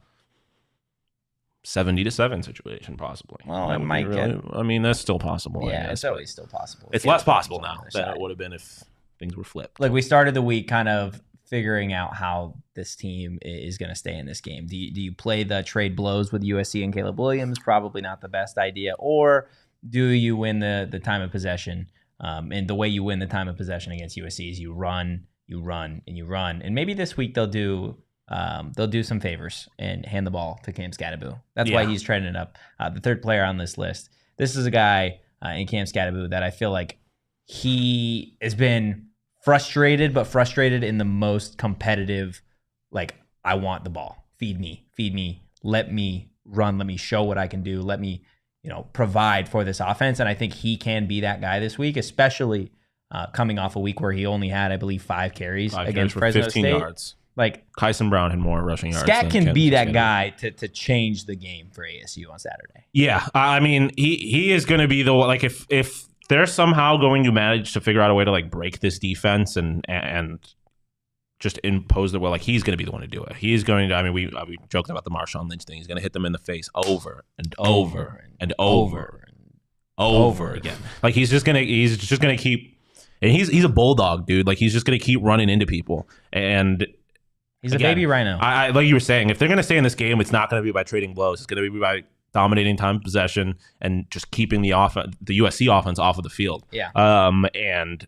70-7 situation, possibly. Well, it might get. I mean, that's still possible. Yeah, it's always still possible. It's less possible now than it would have been if things were flipped. Like we started the week kind of figuring out how this team is going to stay in this game. Do you play the trade blows with USC and Caleb Williams? Probably not the best idea. Or do you win the time of possession? And the way you win the time of possession against USC is you run, and you run. And maybe this week they'll do some favors and hand the ball to Cam Scadaboo. That's why he's trending up. The third player on this list. This is a guy in Cam Scadaboo that I feel like he has been frustrated in the most competitive, like, I want the ball. Feed me. Let me run. Let me show what I can do. Let me, provide for this offense. And I think he can be that guy this week, especially coming off a week where he only had, I believe, 5 carries against Fresno 15 State. Yards. Like Kyson Brown had more rushing yards. Scat can be that guy to change the game for ASU on Saturday. Yeah, I mean, he is going to be the one. Like if they're somehow going to manage to figure out a way to like break this defense and just impose the will, like he's going to be the one to do it. He's going to. I mean, we joked about the Marshawn Lynch thing. He's going to hit them in the face over and over again. Like he's just gonna keep. And he's a bulldog, dude. Like he's just gonna keep running into people. And he's a baby rhino. I like you were saying, if they're gonna stay in this game, it's not gonna be by trading blows. It's gonna be by dominating time possession and just keeping the USC offense off of the field. Yeah. And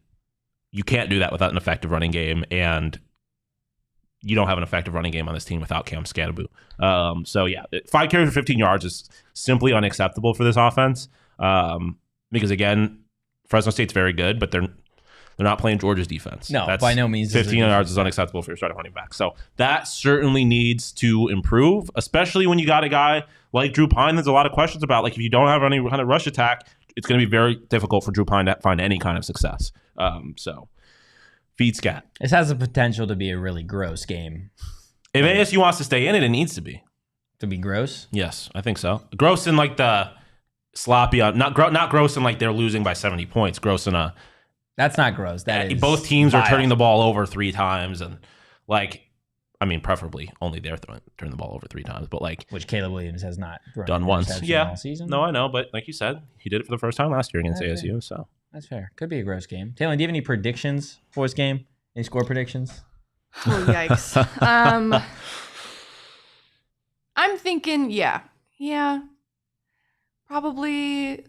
you can't do that without an effective running game, and you don't have an effective running game on this team without Cam Scadaboo. So yeah, 5 carries for 15 yards is simply unacceptable for this offense. Because again, Fresno State's very good, but they're not playing Georgia's defense. No, by no means. 15 yards is unacceptable for your starting running back. So that certainly needs to improve, especially when you got a guy like Drew Pyne. There's a lot of questions about, like, if you don't have any kind of rush attack, it's going to be very difficult for Drew Pyne to find any kind of success. So feed Scat. This has the potential to be a really gross game. If ASU wants to stay in it, it needs to be. To be gross? Yes, I think so. Gross in like the sloppy, not gross in like they're losing by 70 points. Gross in a... That's not gross. That is both teams vile. are turning the ball over 3 times, and like, I mean, preferably only they're turning the ball over 3 times, but like, which Caleb Williams has not done once. Yeah, all season. No, I know, but like you said, he did it for the first time last year against ASU. Fair. So that's fair. Could be a gross game. Taylor, do you have any predictions for this game? Any score predictions? Oh yikes! I'm thinking, yeah, probably.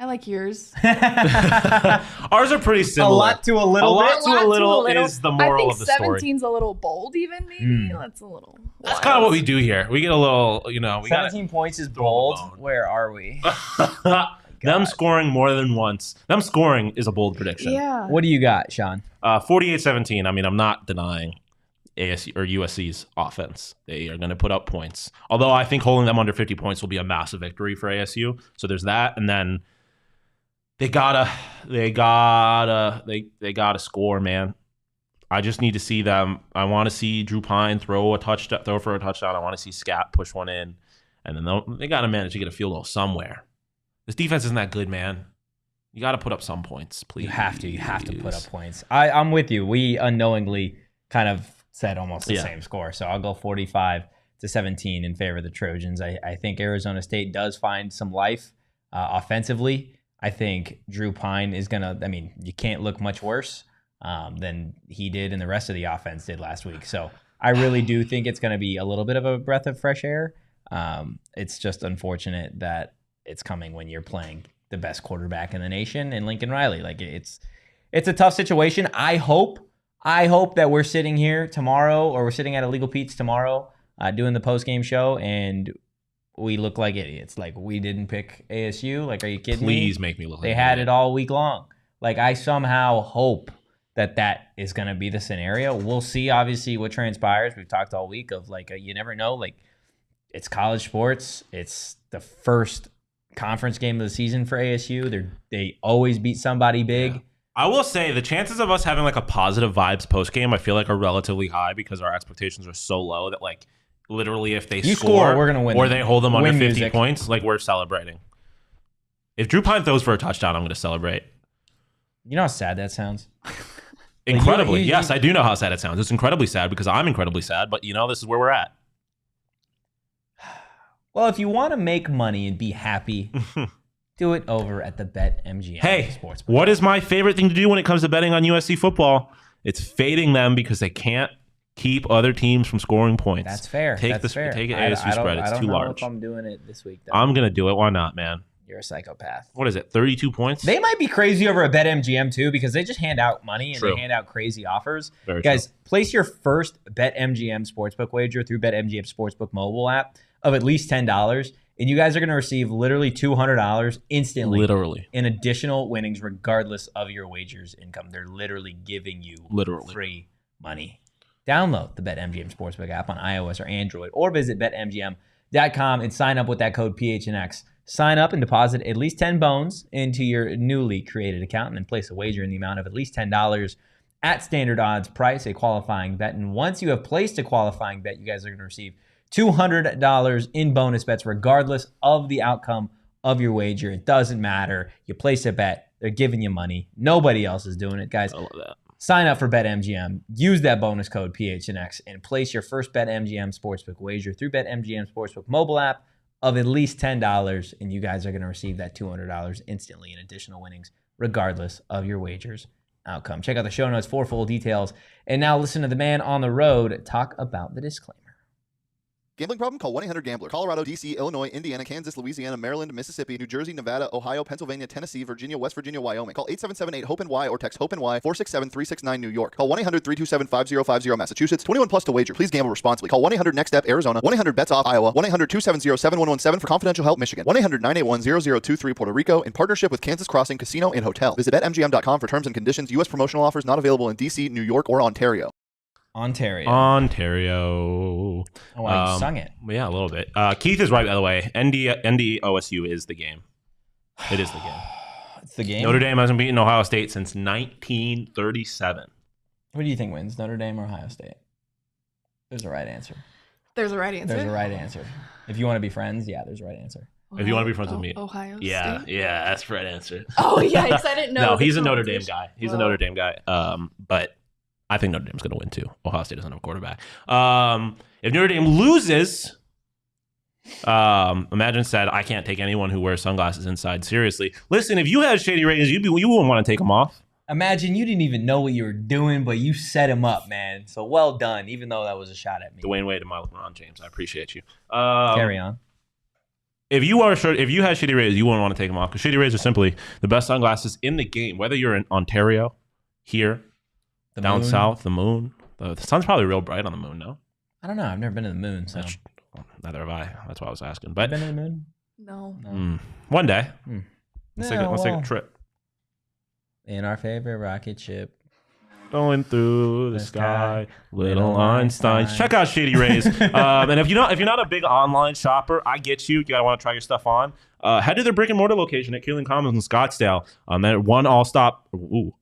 I like yours. Ours are pretty similar. A lot to a little is the moral of the story. I think 17's a little bold, even maybe. That's a little. That's kind of what we do here. We get a little, we 17 points is bold. Where are we? Them scoring more than once. Them scoring is a bold prediction. Yeah. What do you got, Shawn? 48-17. I mean, I'm not denying ASU or USC's offense. They are going to put up points. Although I think holding them under 50 points will be a massive victory for ASU. So there's that, and then they gotta score, man. I just need to see them. I want to see Drew Pyne throw for a touchdown. I want to see Scat push one in, and then they got to manage to get a field goal somewhere. This defense isn't that good, man. You got to put up some points, please. You have to put up points. I'm with you. We unknowingly kind of said almost the same score, so I'll go 45-17 in favor of the Trojans. I think Arizona State does find some life offensively. I think Drew Pyne is going to, I mean, you can't look much worse than he did and the rest of the offense did last week. So I really do think it's going to be a little bit of a breath of fresh air. It's just unfortunate that it's coming when you're playing the best quarterback in the nation in Lincoln Riley. Like it's a tough situation. I hope that we're sitting here tomorrow, or we're sitting at Illegal Pete's tomorrow doing the post-game show, and we look like idiots. Like, we didn't pick ASU. Like, are you kidding me? Please make me look like They had it all week long. Like, I somehow hope that is going to be the scenario. We'll see, obviously, what transpires. We've talked all week of, like, you never know. Like, it's college sports. It's the first conference game of the season for ASU. They always beat somebody big. Yeah. I will say the chances of us having like a positive vibes post game, I feel like are relatively high because our expectations are so low that like literally if they score, we're gonna win, or they hold them under 50 music. points, like we're celebrating. If Drew Pyne throws for a touchdown, I'm going to celebrate. You know how sad that sounds? Incredibly, yes, I do know how sad it sounds. It's incredibly sad because I'm incredibly sad, but this is where we're at. Well, if you want to make money and be happy, do it over at the BetMGM Sportsbook. What is my favorite thing to do when it comes to betting on USC football? It's fading them because they can't keep other teams from scoring points. That's fair. Take an ASU spread. It's too large. I don't know if I'm doing it this week, though. I'm going to do it. Why not, man? You're a psychopath. What is it, 32 points? They might be crazy over at BetMGM, too, because they just hand out money and they hand out crazy offers. Guys, place your first BetMGM Sportsbook wager through BetMGM Sportsbook mobile app of at least $10, and you guys are going to receive literally $200 instantly in additional winnings regardless of your wager's income. They're literally giving you free money. Download the BetMGM Sportsbook app on iOS or Android, or visit BetMGM.com and sign up with that code PHNX. Sign up and deposit at least 10 bones into your newly created account and then place a wager in the amount of at least $10 at standard odds price, a qualifying bet. And once you have placed a qualifying bet, you guys are going to receive $200 in bonus bets regardless of the outcome of your wager. It doesn't matter. You place a bet, they're giving you money. Nobody else is doing it, guys. I love that. Sign up for BetMGM. Use that bonus code PHNX and place your first BetMGM Sportsbook wager through BetMGM Sportsbook mobile app of at least $10, and you guys are going to receive that $200 instantly in additional winnings, regardless of your wager's outcome. Check out the show notes for full details. And now listen to the man on the road talk about the disclaimer. Gambling problem? Call 1-800-GAMBLER. Colorado, D.C., Illinois, Indiana, Kansas, Louisiana, Maryland, Mississippi, New Jersey, Nevada, Ohio, Pennsylvania, Tennessee, Virginia, West Virginia, Wyoming. Call 877-8-HOPE-NY or text HOPE-NY 467-369 New York. Call 1-800-327-5050 Massachusetts. 21 plus to wager. Please gamble responsibly. Call 1-800-NEXT-STEP Arizona. 1-800-BETS-OFF Iowa. 1-800-270-7117 for confidential help Michigan. 1-800-981-0023 Puerto Rico in partnership with Kansas Crossing Casino and Hotel. Visit BetMGM.com for terms and conditions. U.S. promotional offers not available in D.C., New York, or Ontario. Ontario. Oh, you sung it. Yeah, a little bit. Keith is right, by the way. ND OSU is the game. It is the game. It's the game? Notre Dame hasn't beaten Ohio State since 1937. What do you think wins, Notre Dame or Ohio State? There's a right answer. There's a right answer? There's a right answer. If you want to be friends, yeah, there's a right answer. If you want to be friends with me. Ohio State? Yeah, that's the right answer. Oh, yeah, because I didn't know. No, he's a Notre Dame guy. He's a Notre Dame guy. But I think Notre Dame's going to win, too. Ohio State doesn't have a quarterback. If Notre Dame loses, Imagine said, I can't take anyone who wears sunglasses inside seriously. Listen, if you had Shady Rays, you wouldn't want to take them off. Imagine you didn't even know what you were doing, but you set him up, man. So well done, even though that was a shot at me. Dwayne Wade and my LeBron James. I appreciate you. Carry on. If you had Shady Rays, you wouldn't want to take them off because Shady Rays are simply the best sunglasses in the game. Whether you're in Ontario, here, down south, the moon. The sun's probably real bright on the moon, no? I don't know. I've never been to the moon, so. Neither have I. That's why I was asking. But been to the moon? No. One day. Let's take a trip. In our favorite rocket ship. Going through the sky, little Einsteins. Check out Shady Rays. And if you're not a big online shopper, I get you. You gotta want to try your stuff on. Head to their brick and mortar location at Keeling Commons in Scottsdale.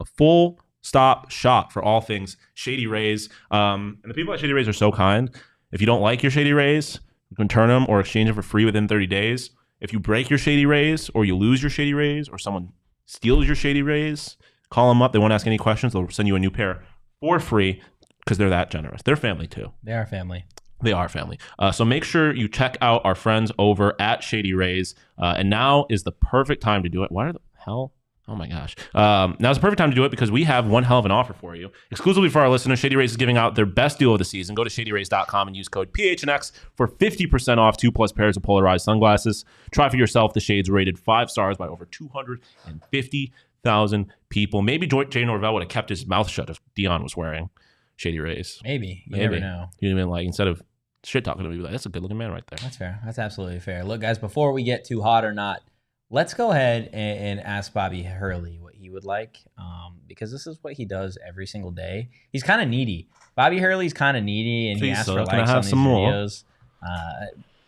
A full stop shop for all things Shady Rays. And the people at Shady Rays are so kind. If you don't like your Shady Rays, you can return them or exchange them for free within 30 days. If you break your Shady Rays or you lose your Shady Rays or someone steals your Shady Rays, call them up. They won't ask any questions. They'll send you a new pair for free because they're that generous. They're family too. They are family. They are family. So make sure you check out our friends over at Shady Rays. And now is the perfect time to do it. Why the hell? Oh my gosh. Now's the perfect time to do it because we have one hell of an offer for you. Exclusively for our listeners, Shady Rays is giving out their best deal of the season. Go to shadyrays.com and use code PHNX for 50% off 2+ pairs of polarized sunglasses. Try for yourself. The shades rated 5 stars by over 250,000 people. Maybe Jay Norvell would have kept his mouth shut if Dion was wearing Shady Rays. Maybe. You never know. You'd have been instead of shit talking to me, like, that's a good looking man right there. That's fair. That's absolutely fair. Look, guys, before we get too hot or not, let's go ahead and ask Bobby Hurley what he would like, because this is what he does every single day. He's kind of needy. Bobby Hurley's kind of needy, and he asks for likes on these videos.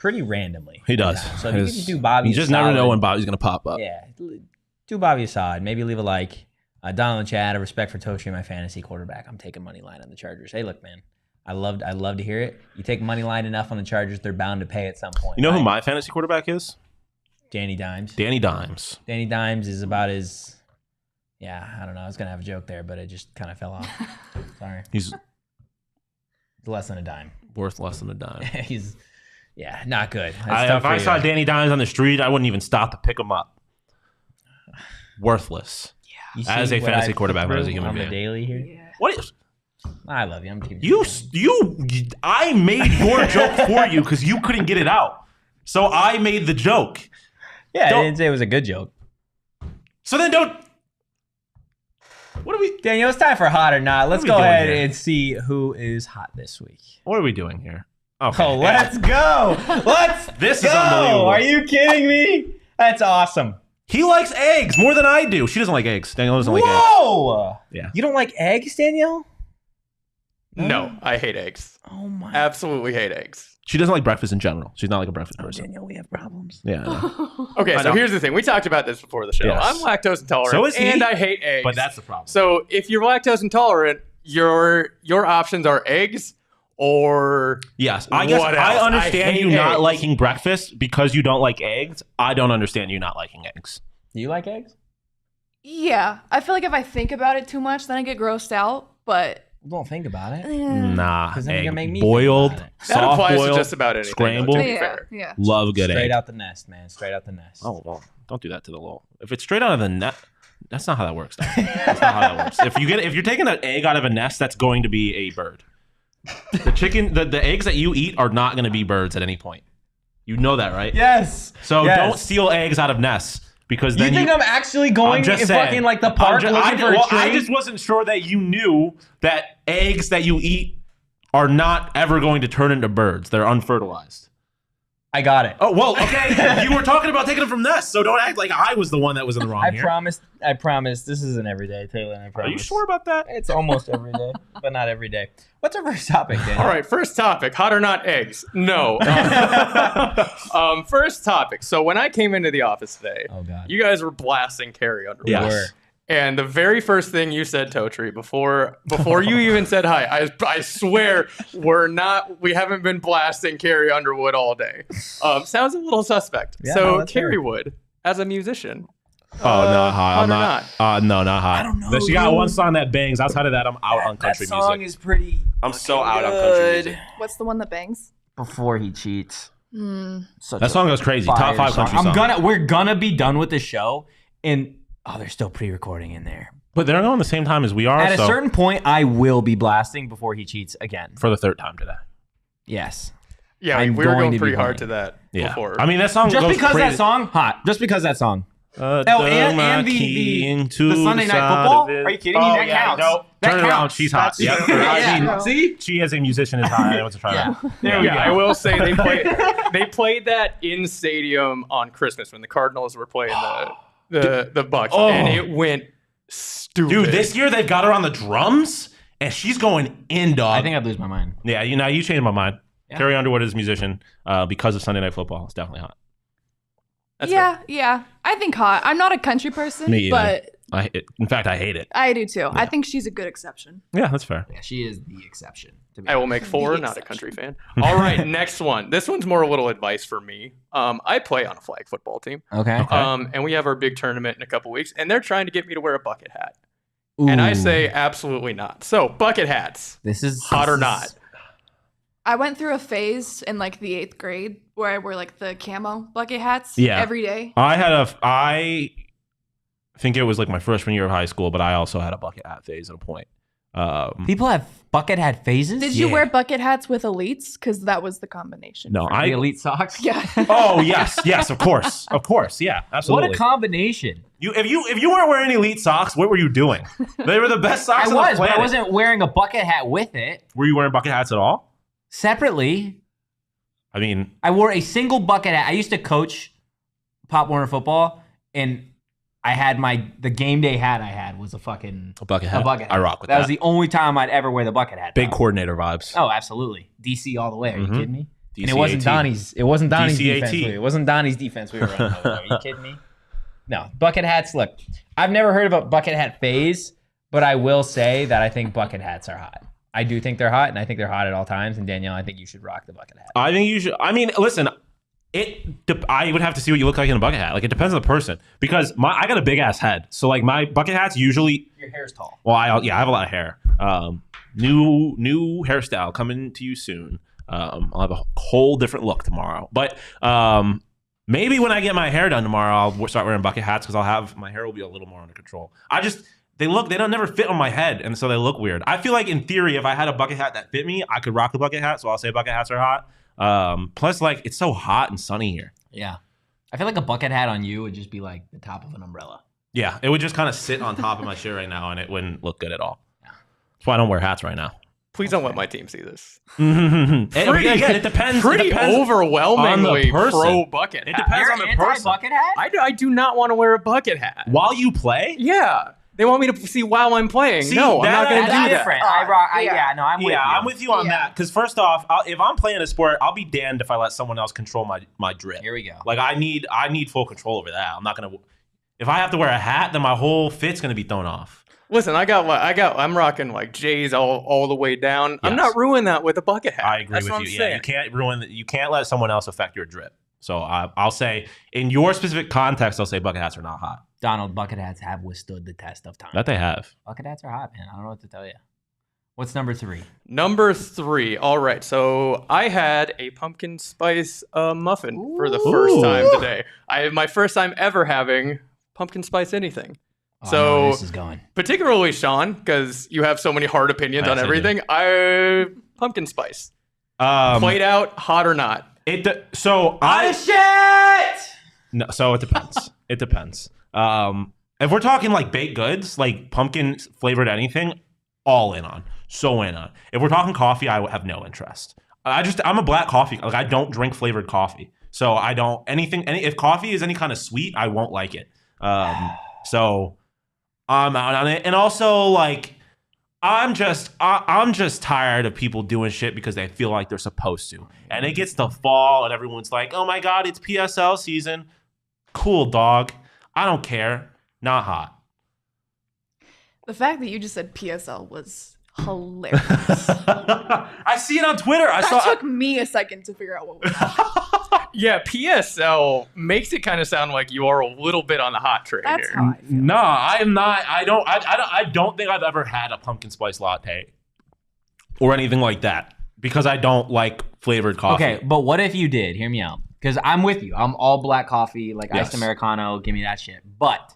pretty randomly. He does. So if you can do Bobby, you just never know when Bobby's gonna pop up. Yeah, do Bobby a solid. Maybe leave a like. Donald in chat, a respect for Totri, my fantasy quarterback. I'm taking money line on the Chargers. Hey, look, man, I love to hear it. You take money line enough on the Chargers, they're bound to pay at some point. You know who my fantasy quarterback is? Danny Dimes. Danny Dimes. Danny Dimes is about as, I don't know. I was gonna have a joke there, but it just kind of fell off. Sorry. He's less than a dime. Worth less than a dime. He's, not good. If I saw Danny Dimes on the street, I wouldn't even stop to pick him up. Worthless. As a fantasy quarterback, not as a human on being. the daily here. Yeah. What is? I love you. I'm keeping I made your joke for you because you couldn't get it out. So I made the joke. Yeah, I didn't say it was a good joke. So then don't. What are we? Daniel, it's time for hot or not. Let's we go doing ahead here? and see who is hot this week. What are we doing here? Okay. Oh, let's go. This is unbelievable. Are you kidding me? That's awesome. He likes eggs more than I do. She doesn't like eggs. Daniel doesn't like eggs. Whoa! Yeah. You don't like eggs, Danielle? No, I hate eggs. Oh my. Absolutely hate eggs. She doesn't like breakfast in general. She's not like a breakfast person. Danielle, we have problems. Yeah. I know. Okay, I so know. here's the thing. We talked about this before the show. Yes. I'm lactose intolerant. So is he. And I hate eggs. But that's the problem. So if you're lactose intolerant, your options are eggs or Yes. I guess what I else? understand I you hate not eggs. liking breakfast because you don't like eggs. I don't understand you not liking eggs. Do you like eggs? Yeah, I feel like if I think about it too much, then I get grossed out. But Don't think about it. Nah. 'Cause then you're Egg. gonna make me Boiled, think about it. that soft applies boiled, to just about anything. scrambled. Though, to be yeah, fair. yeah. Love a good Straight egg. out the nest, man. Straight out the nest. Oh, well, don't do that to the little. If it's straight out of the net, that's not how that works. That's not how that works. If you're taking an egg out of a nest, that's going to be a bird. The eggs that you eat are not going to be birds at any point. You know that, right? Yes. So Yes. don't steal eggs out of nests because You then think I'm actually going I'm just in saying. fucking like the park looking for a tree? I just wasn't sure that you knew that eggs that you eat are not ever going to turn into birds. They're unfertilized. I got it. Oh, well, okay. You were talking about taking them from nests, so don't act like I was the one that was in the wrong I here. promise. This isn't every day, Taylor. I promise. Are you sure about that? It's almost every day, but not every day. What's our first topic, Daniel? All right, first topic, hot or not eggs? No. First topic. So when I came into the office today, Oh, God. you guys were blasting Carrie Underwood. Yes. And the very first thing you said, Totri, before you even said hi, I swear we haven't been blasting Carrie Underwood all day. Sounds a little suspect. Yeah, so no, that's Carrie fair. Wood, as a musician, Oh, not hot. hot I'm or not. No, not hot. I don't know, She got dude. one song that bangs. Outside of that, I'm out on That country song music. is pretty. I'm so out on good. country music. What's the one that bangs? Before he cheats. Such That a song goes crazy. fire Top 5 song. country song. We're gonna be done with the show, and there's still pre-recording in there. But they're going the same time as we are. At a so certain point, I will be blasting Before He Cheats again. for the third time today. Yes. yeah, I'm we were going going to be pretty hard playing. to that Yeah. before. I mean, that song Just goes because crazy. that song, hot. Just because that song. And the Sunday Night Football? Are you kidding me? Oh, That yeah, counts. no. That Turn it around. counts. She's hot. That's Yep. true. I Yeah. mean, See? she as a musician is hot. I know what to try Yeah. that. There we go. I will say they played that in stadium on Christmas when the Cardinals were playing the Bucks, Oh. and it went stupid. Dude, this year they've got her on the drums, and she's going in, dog. I think I'd lose my mind. Yeah, you changed my mind. Yeah. Carrie Underwood is a musician because of Sunday Night Football. It's definitely hot. That's Yeah. I think hot. I'm not a country person, Me either. but In fact, I hate it. I do too. I think she's a good exception. Yeah, that's fair. Yeah, she is the exception. To be I will make 4, The not a exception. country fan. All right, next one. This one's more a little advice for me. I play on a flag football team, Okay. and we have our big tournament in a couple weeks, and they're trying to get me to wear a bucket hat. And I say absolutely not. So bucket hats, this is hot or not? I went through a phase in like the 8th grade where I wore like the camo bucket hats Yeah. every day. I think it was like my freshman year of high school, but I also had a bucket hat phase at a point. People have bucket hat phases. Did you wear bucket hats with elites? Because that was the combination. No, the elite socks? Yeah. Oh yes, of course, yeah, absolutely. What a combination! If you weren't wearing elite socks, what were you doing? They were the best socks I on was, the but planet. I wasn't wearing a bucket hat with it. Were you wearing bucket hats at all? Separately, I mean, I wore a single bucket hat. I used to coach Pop Warner football, and I had the game day hat I had was a bucket hat. A bucket hat. I rock with that that. was the only time I'd ever wear the bucket hat. Big though. coordinator vibes. Oh, absolutely. DC all the way. Are you kidding me? And it wasn't Donnie's. It wasn't Donnie's DCAT. defense. It wasn't Donnie's defense we were running over there. Are you kidding me? No. Bucket hats, look, I've never heard of a bucket hat phase, but I will say that I think bucket hats are hot. I do think they're hot, and I think they're hot at all times. And Danielle, I think you should rock the bucket hat. I think you should. I mean, listen, I would have to see what you look like in a bucket hat. Like, it depends on the person, because I got a big ass head, so like my bucket hats usually. Your hair's tall. Well, I have a lot of hair. New hairstyle coming to you soon. I'll have a whole different look tomorrow, but maybe when I get my hair done tomorrow, I'll start wearing bucket hats because my hair will be a little more under control. They don't never fit on my head, and so they look weird. I feel like in theory, if I had a bucket hat that fit me, I could rock the bucket hat. So I'll say bucket hats are hot. Plus, like, it's so hot and sunny here. Yeah. I feel like a bucket hat on you would just be like the top of an umbrella. Yeah, it would just kind of sit on top of my shit right now, and it wouldn't look good at all. That's why I don't wear hats right now. Please don't let my team see this. Again, it depends. Pretty it depends overwhelmingly on the person. pro bucket hat. It depends on the person. Bucket hat? I do not want to wear a bucket hat. While you play? Yeah. They want me to see while I'm playing. See, no, I'm not going to do That's that. different. I'm with you. I'm with you on that. Because first off, if I'm playing a sport, I'll be damned if I let someone else control my drip. Here we go. Like, I need full control over that. I'm not gonna. If I have to wear a hat, then my whole fit's gonna be thrown off. Listen, I'm rocking like J's all the way down. Yes. I'm not ruining that with a bucket hat. I agree with you. Yeah, you can't let someone else affect your drip. So I'll say, in your specific context, I'll say bucket hats are not hot. Donald, bucket hats have withstood the test of time. That they have. Bucket hats are hot, man. I don't know what to tell you. What's number 3? Number 3. All right. So I had a pumpkin spice muffin for the first time today. My first time ever having pumpkin spice anything. Oh, so I know where this is going. Particularly Shawn, because you have so many hard opinions on everything. Pumpkin spice. Played out, hot or not? No, so it depends. It depends. If we're talking like baked goods, like pumpkin flavored anything, all in on. So in on. If we're talking coffee, I have no interest. I'm a black coffee. Like, I don't drink flavored coffee. So I don't if coffee is any kind of sweet, I won't like it. So I'm out on it. And also, like, I'm just tired of people doing shit because they feel like they're supposed to. And it gets to fall and everyone's like, "Oh my God, it's PSL season." Cool, dog. I don't care. Not hot. The fact that you just said PSL was hilarious. I see it on Twitter. That took me a second to figure out what was happening. Yeah, PSL makes it kind of sound like you are a little bit on the hot train That's here. how I feel. No, I am not. I don't think I've ever had a pumpkin spice latte or anything like that because I don't like flavored coffee. Okay, but what if you did? Hear me out. Because I'm with you. I'm all black coffee, like Yes. iced Americano. Give me that shit. But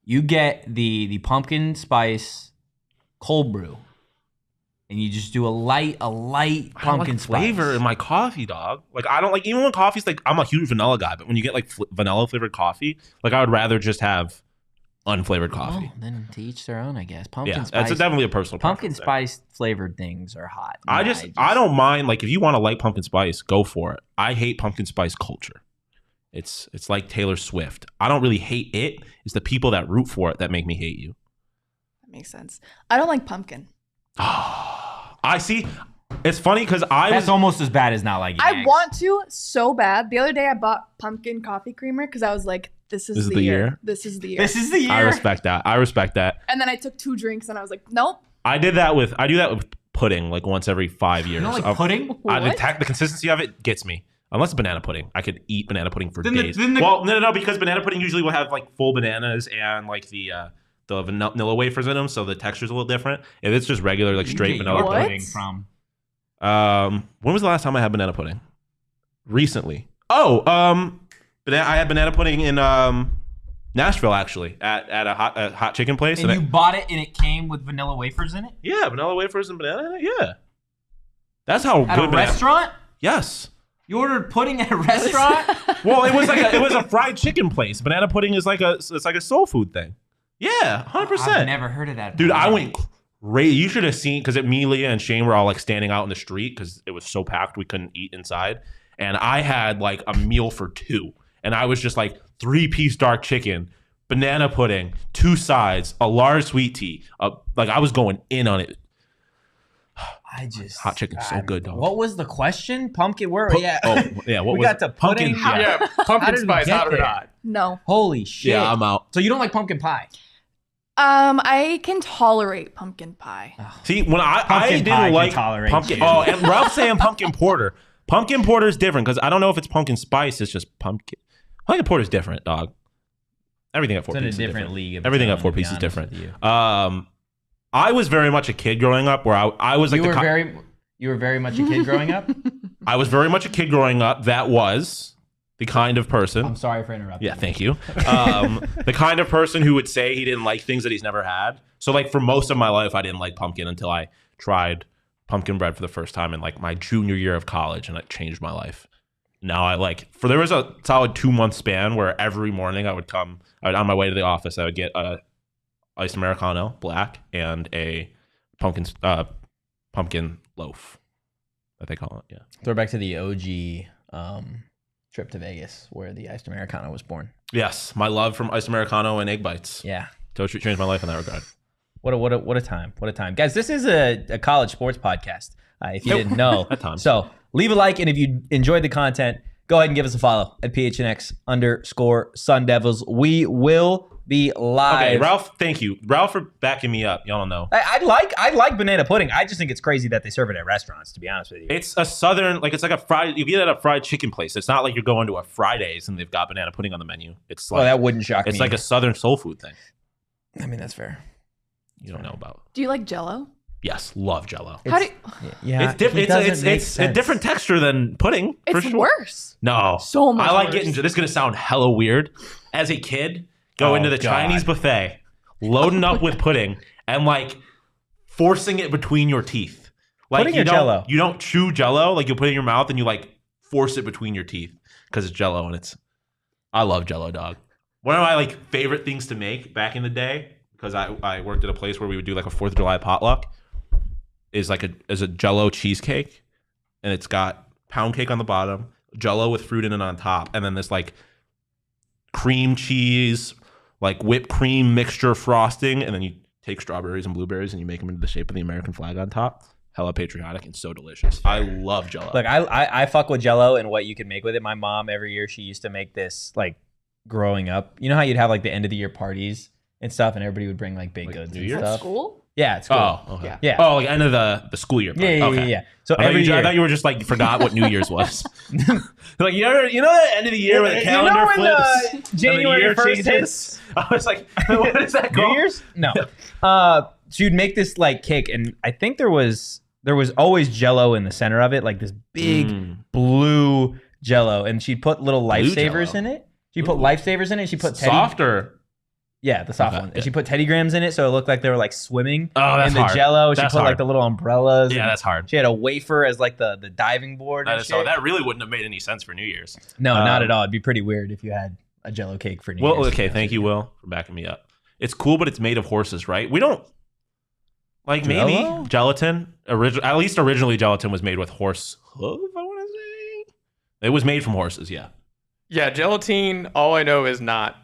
you get the pumpkin spice cold brew, and you just do a light pumpkin spice flavor in my coffee, dog. Like, I don't like, even when coffee's like, I'm a huge vanilla guy, but when you get like vanilla flavored coffee, like, I would rather just have unflavored coffee. Well, then to each their own, I guess. Pumpkin Yeah, spice. that's definitely a personal Pumpkin preference there. spice flavored things are hot. I don't mind, like, if you want to like pumpkin spice, go for it. I hate pumpkin spice culture. It's like Taylor Swift. I don't really hate it. It's the people that root for it that make me hate you. That makes sense. I don't like pumpkin. I see. It's funny because That's almost as bad as not liking I eggs. want to so bad. The other day I bought pumpkin coffee creamer because I was like, this is the year. This is the year. This is the year. I respect that. And then I took 2 drinks and I was like, nope. I do that with pudding like once every 5 years. You don't like pudding? The consistency of it gets me. Unless it's banana pudding. I could eat banana pudding for days. No, because banana pudding usually will have like full bananas and like the vanilla wafers in them, so the texture's a little different. If it's just regular, like straight vanilla What? pudding from. When was the last time I had banana pudding? Recently. I had banana pudding in Nashville, actually, at a hot chicken place. And you bought it and it came with vanilla wafers in it? Yeah, vanilla wafers and banana in it. Yeah, that's how At good a restaurant? Yes. You ordered pudding at a restaurant? Well, it was a fried chicken place. Banana pudding is like a soul food thing. Yeah, 100%. I've never heard of that. Dude, I went crazy. You should have seen, because me, Leah, and Shane were all like standing out in the street because it was so packed we couldn't eat inside. And I had like a meal for 2. And I was just like 3-piece dark chicken, banana pudding, 2 sides, a large sweet tea. Like, I was going in on it. Hot chicken's so good, dog. What was the question? Pumpkin? Where? Yeah. Oh, yeah. What we was got to pudding. Yeah, How pumpkin did we spice, get hot or there? not? No. Holy shit. Yeah, I'm out. So you don't like pumpkin pie? I can tolerate pumpkin pie. See, when I Pumpkin pie didn't can like tolerate pumpkin. you. Oh, and Ralph's saying pumpkin porter. Pumpkin porter is different because I don't know if it's pumpkin spice. It's just pumpkin. Pumpkin porter is different, dog. Everything at 4 It's in a pieces is different different. league. of Everything its at 4 own, to be pieces is honest different. with you. I was very much a kid growing up, where I was like You were very much a kid growing up? I was very much a kid growing up that was the kind of person. I'm sorry for interrupting. Yeah, thank you. The kind of person who would say he didn't like things that he's never had. So like for most of my life, I didn't like pumpkin until I tried pumpkin bread for the first time in like my junior year of college, and it changed my life. Now I like, there was a solid 2-month span where every morning on my way to the office, I would get a iced Americano, black, and a pumpkin loaf, that they call it. Yeah. Throwback to the OG trip to Vegas where the iced Americano was born. Yes, my love from iced Americano and egg bites. Yeah. Totri changed my life in that regard. What a time. What a time. Guys, this is a college sports podcast, if you didn't know. At times. So leave a like, and if you enjoyed the content, go ahead and give us a follow at PHNX Sun Devils. We will be live. Okay, Ralph, thank you. Ralph for backing me up. Y'all don't know. I like banana pudding. I just think it's crazy that they serve it at restaurants, to be honest with you. It's a southern, like it's like a fried, you get it at a fried chicken place. It's not like you're going to a Fridays and they've got banana pudding on the menu. It's like, Well, that wouldn't shock me. it's like a southern soul food thing. I mean, that's fair. You don't know about. Do you like Jell-O? Yes, love Jell-O. How do you, Yeah, It's different. It's a different texture than pudding. For it's sure. worse. No, So much I like worse. getting. This is gonna sound hella weird. As a kid, go into the God. Chinese buffet, loading up with pudding, and like forcing it between your teeth. Like Pudding you or don't, Jell-O? You don't chew Jell-O. Like you put it in your mouth and you like force it between your teeth because it's Jell-O and it's. I love Jell-O, dog. One of my like favorite things to make back in the day, because I worked at a place where we would do like a 4th of July potluck, is like a Jell-O cheesecake, and it's got pound cake on the bottom, Jell-O with fruit in it on top, and then this like cream cheese, like whipped cream mixture frosting, and then you take strawberries and blueberries and you make them into the shape of the American flag on top. Hella patriotic and so delicious. I love Jell-O. Look, I fuck with Jell-O and what you can make with it. My mom, every year, she used to make this, like, growing up. You know how you'd have, like, the end of the year parties and stuff, and everybody would bring, like, baked goods New and Year's? stuff? School? Yeah, it's cool. Oh, okay. Yeah. Yeah. Oh, like end of the school year. Yeah, Okay. yeah. So I every year. I thought you were just like forgot what New Year's was. Like you know the end of the year where the calendar flips, and the January year 1st changes? hits. I was like, what is that New called? Year's? No. So you'd make this like cake, and I think there was always Jell-O in the center of it, like this big blue Jell-O, and she'd put little lifesavers Jell-O. in it. She put lifesavers in it. She put Softer. Yeah, the soft Okay, one. yeah. And she put Teddy Grahams in it, so it looked like they were like swimming that's in the hard. Jell-O. She That's put like hard. the little umbrellas. Yeah, and that's hard. She had a wafer as like the diving board. That and is so. shit. That really wouldn't have made any sense for New Year's. No, not at all. It'd be pretty weird if you had a Jell-O cake for New Well, Year's. okay, thank you, Will, for backing me up. It's cool, but it's made of horses, right? We don't like maybe Jell-O? gelatin. At least originally, gelatin was made with horse hoof. I want to say it was made from horses. Yeah, Yeah, gelatine, all I know is not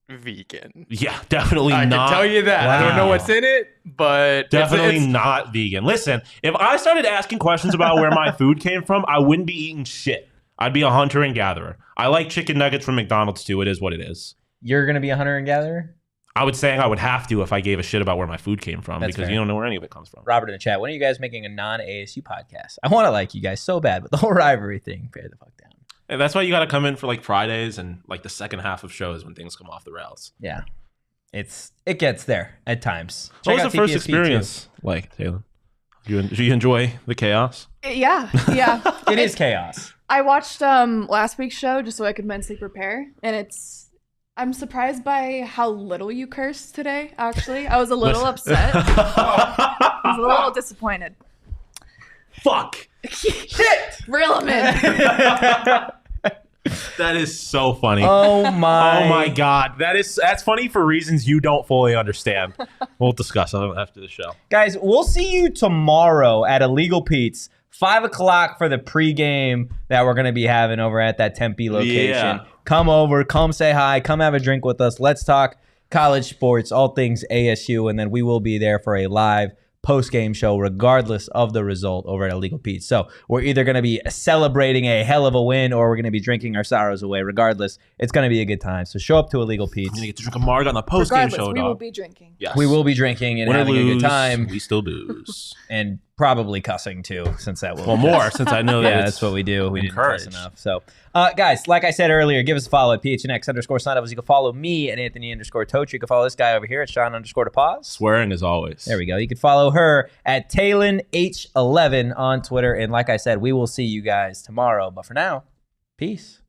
vegan. yeah, definitely I not. can tell you that. I don't know Wow. what's in it, but Definitely it's not vegan. Listen, if I started asking questions about where my food came from, I wouldn't be eating shit. I'd be a hunter and gatherer. I like chicken nuggets from McDonald's too. It is what it is. You're gonna be a hunter and gatherer? I would say I would have to if I gave a shit about where my food came from, That's because fair. you don't know where any of it comes from. Robert in the chat, when are you guys making a non-ASU podcast? I want to like you guys so bad, but the whole rivalry thing, pare the fuck down. And that's why you got to come in for like Fridays and like the second half of shows when things come off the rails. Yeah, it gets there at times. What Check was out the first TPSP experience like, Taylor? Did you enjoy the chaos? Yeah. too. It is chaos. I watched last week's show just so I could mentally prepare, and I'm surprised by how little you cursed today, actually. I was a little upset. I was a little disappointed. Fuck. Shit! Reel him in. That is so funny. Oh my! Oh my god, that's funny for reasons you don't fully understand. We'll discuss after the show. Guys, we'll see you tomorrow at Illegal Pete's, 5:00 for the pregame that we're gonna be having over at that Tempe location. Yeah. Come over, come say hi, come have a drink with us. Let's talk college sports, all things ASU, and then we will be there for a live post-game show regardless of the result over at Illegal Pete's. So we're either going to be celebrating a hell of a win or we're going to be drinking our sorrows away. Regardless, it's going to be a good time. So show up to Illegal Pete's. I'm going to get to drink a marg on the post-game Regardless, show, we will dog. be drinking. Yes. We will be drinking and Win or having a lose, good time. we still booze. And probably cussing too, since that will Well, more, since I know that yeah, it's that's what we do. We didn't cuss encouraged. enough. So, guys, like I said earlier, give us a follow at PHNX Sun Devils. You can follow me at Anthony_Totri. You can follow this guy over here at Shawn_DePaz. Swearing as always. There we go. You can follow her at TaylonH11 on Twitter. And like I said, we will see you guys tomorrow. But for now, peace.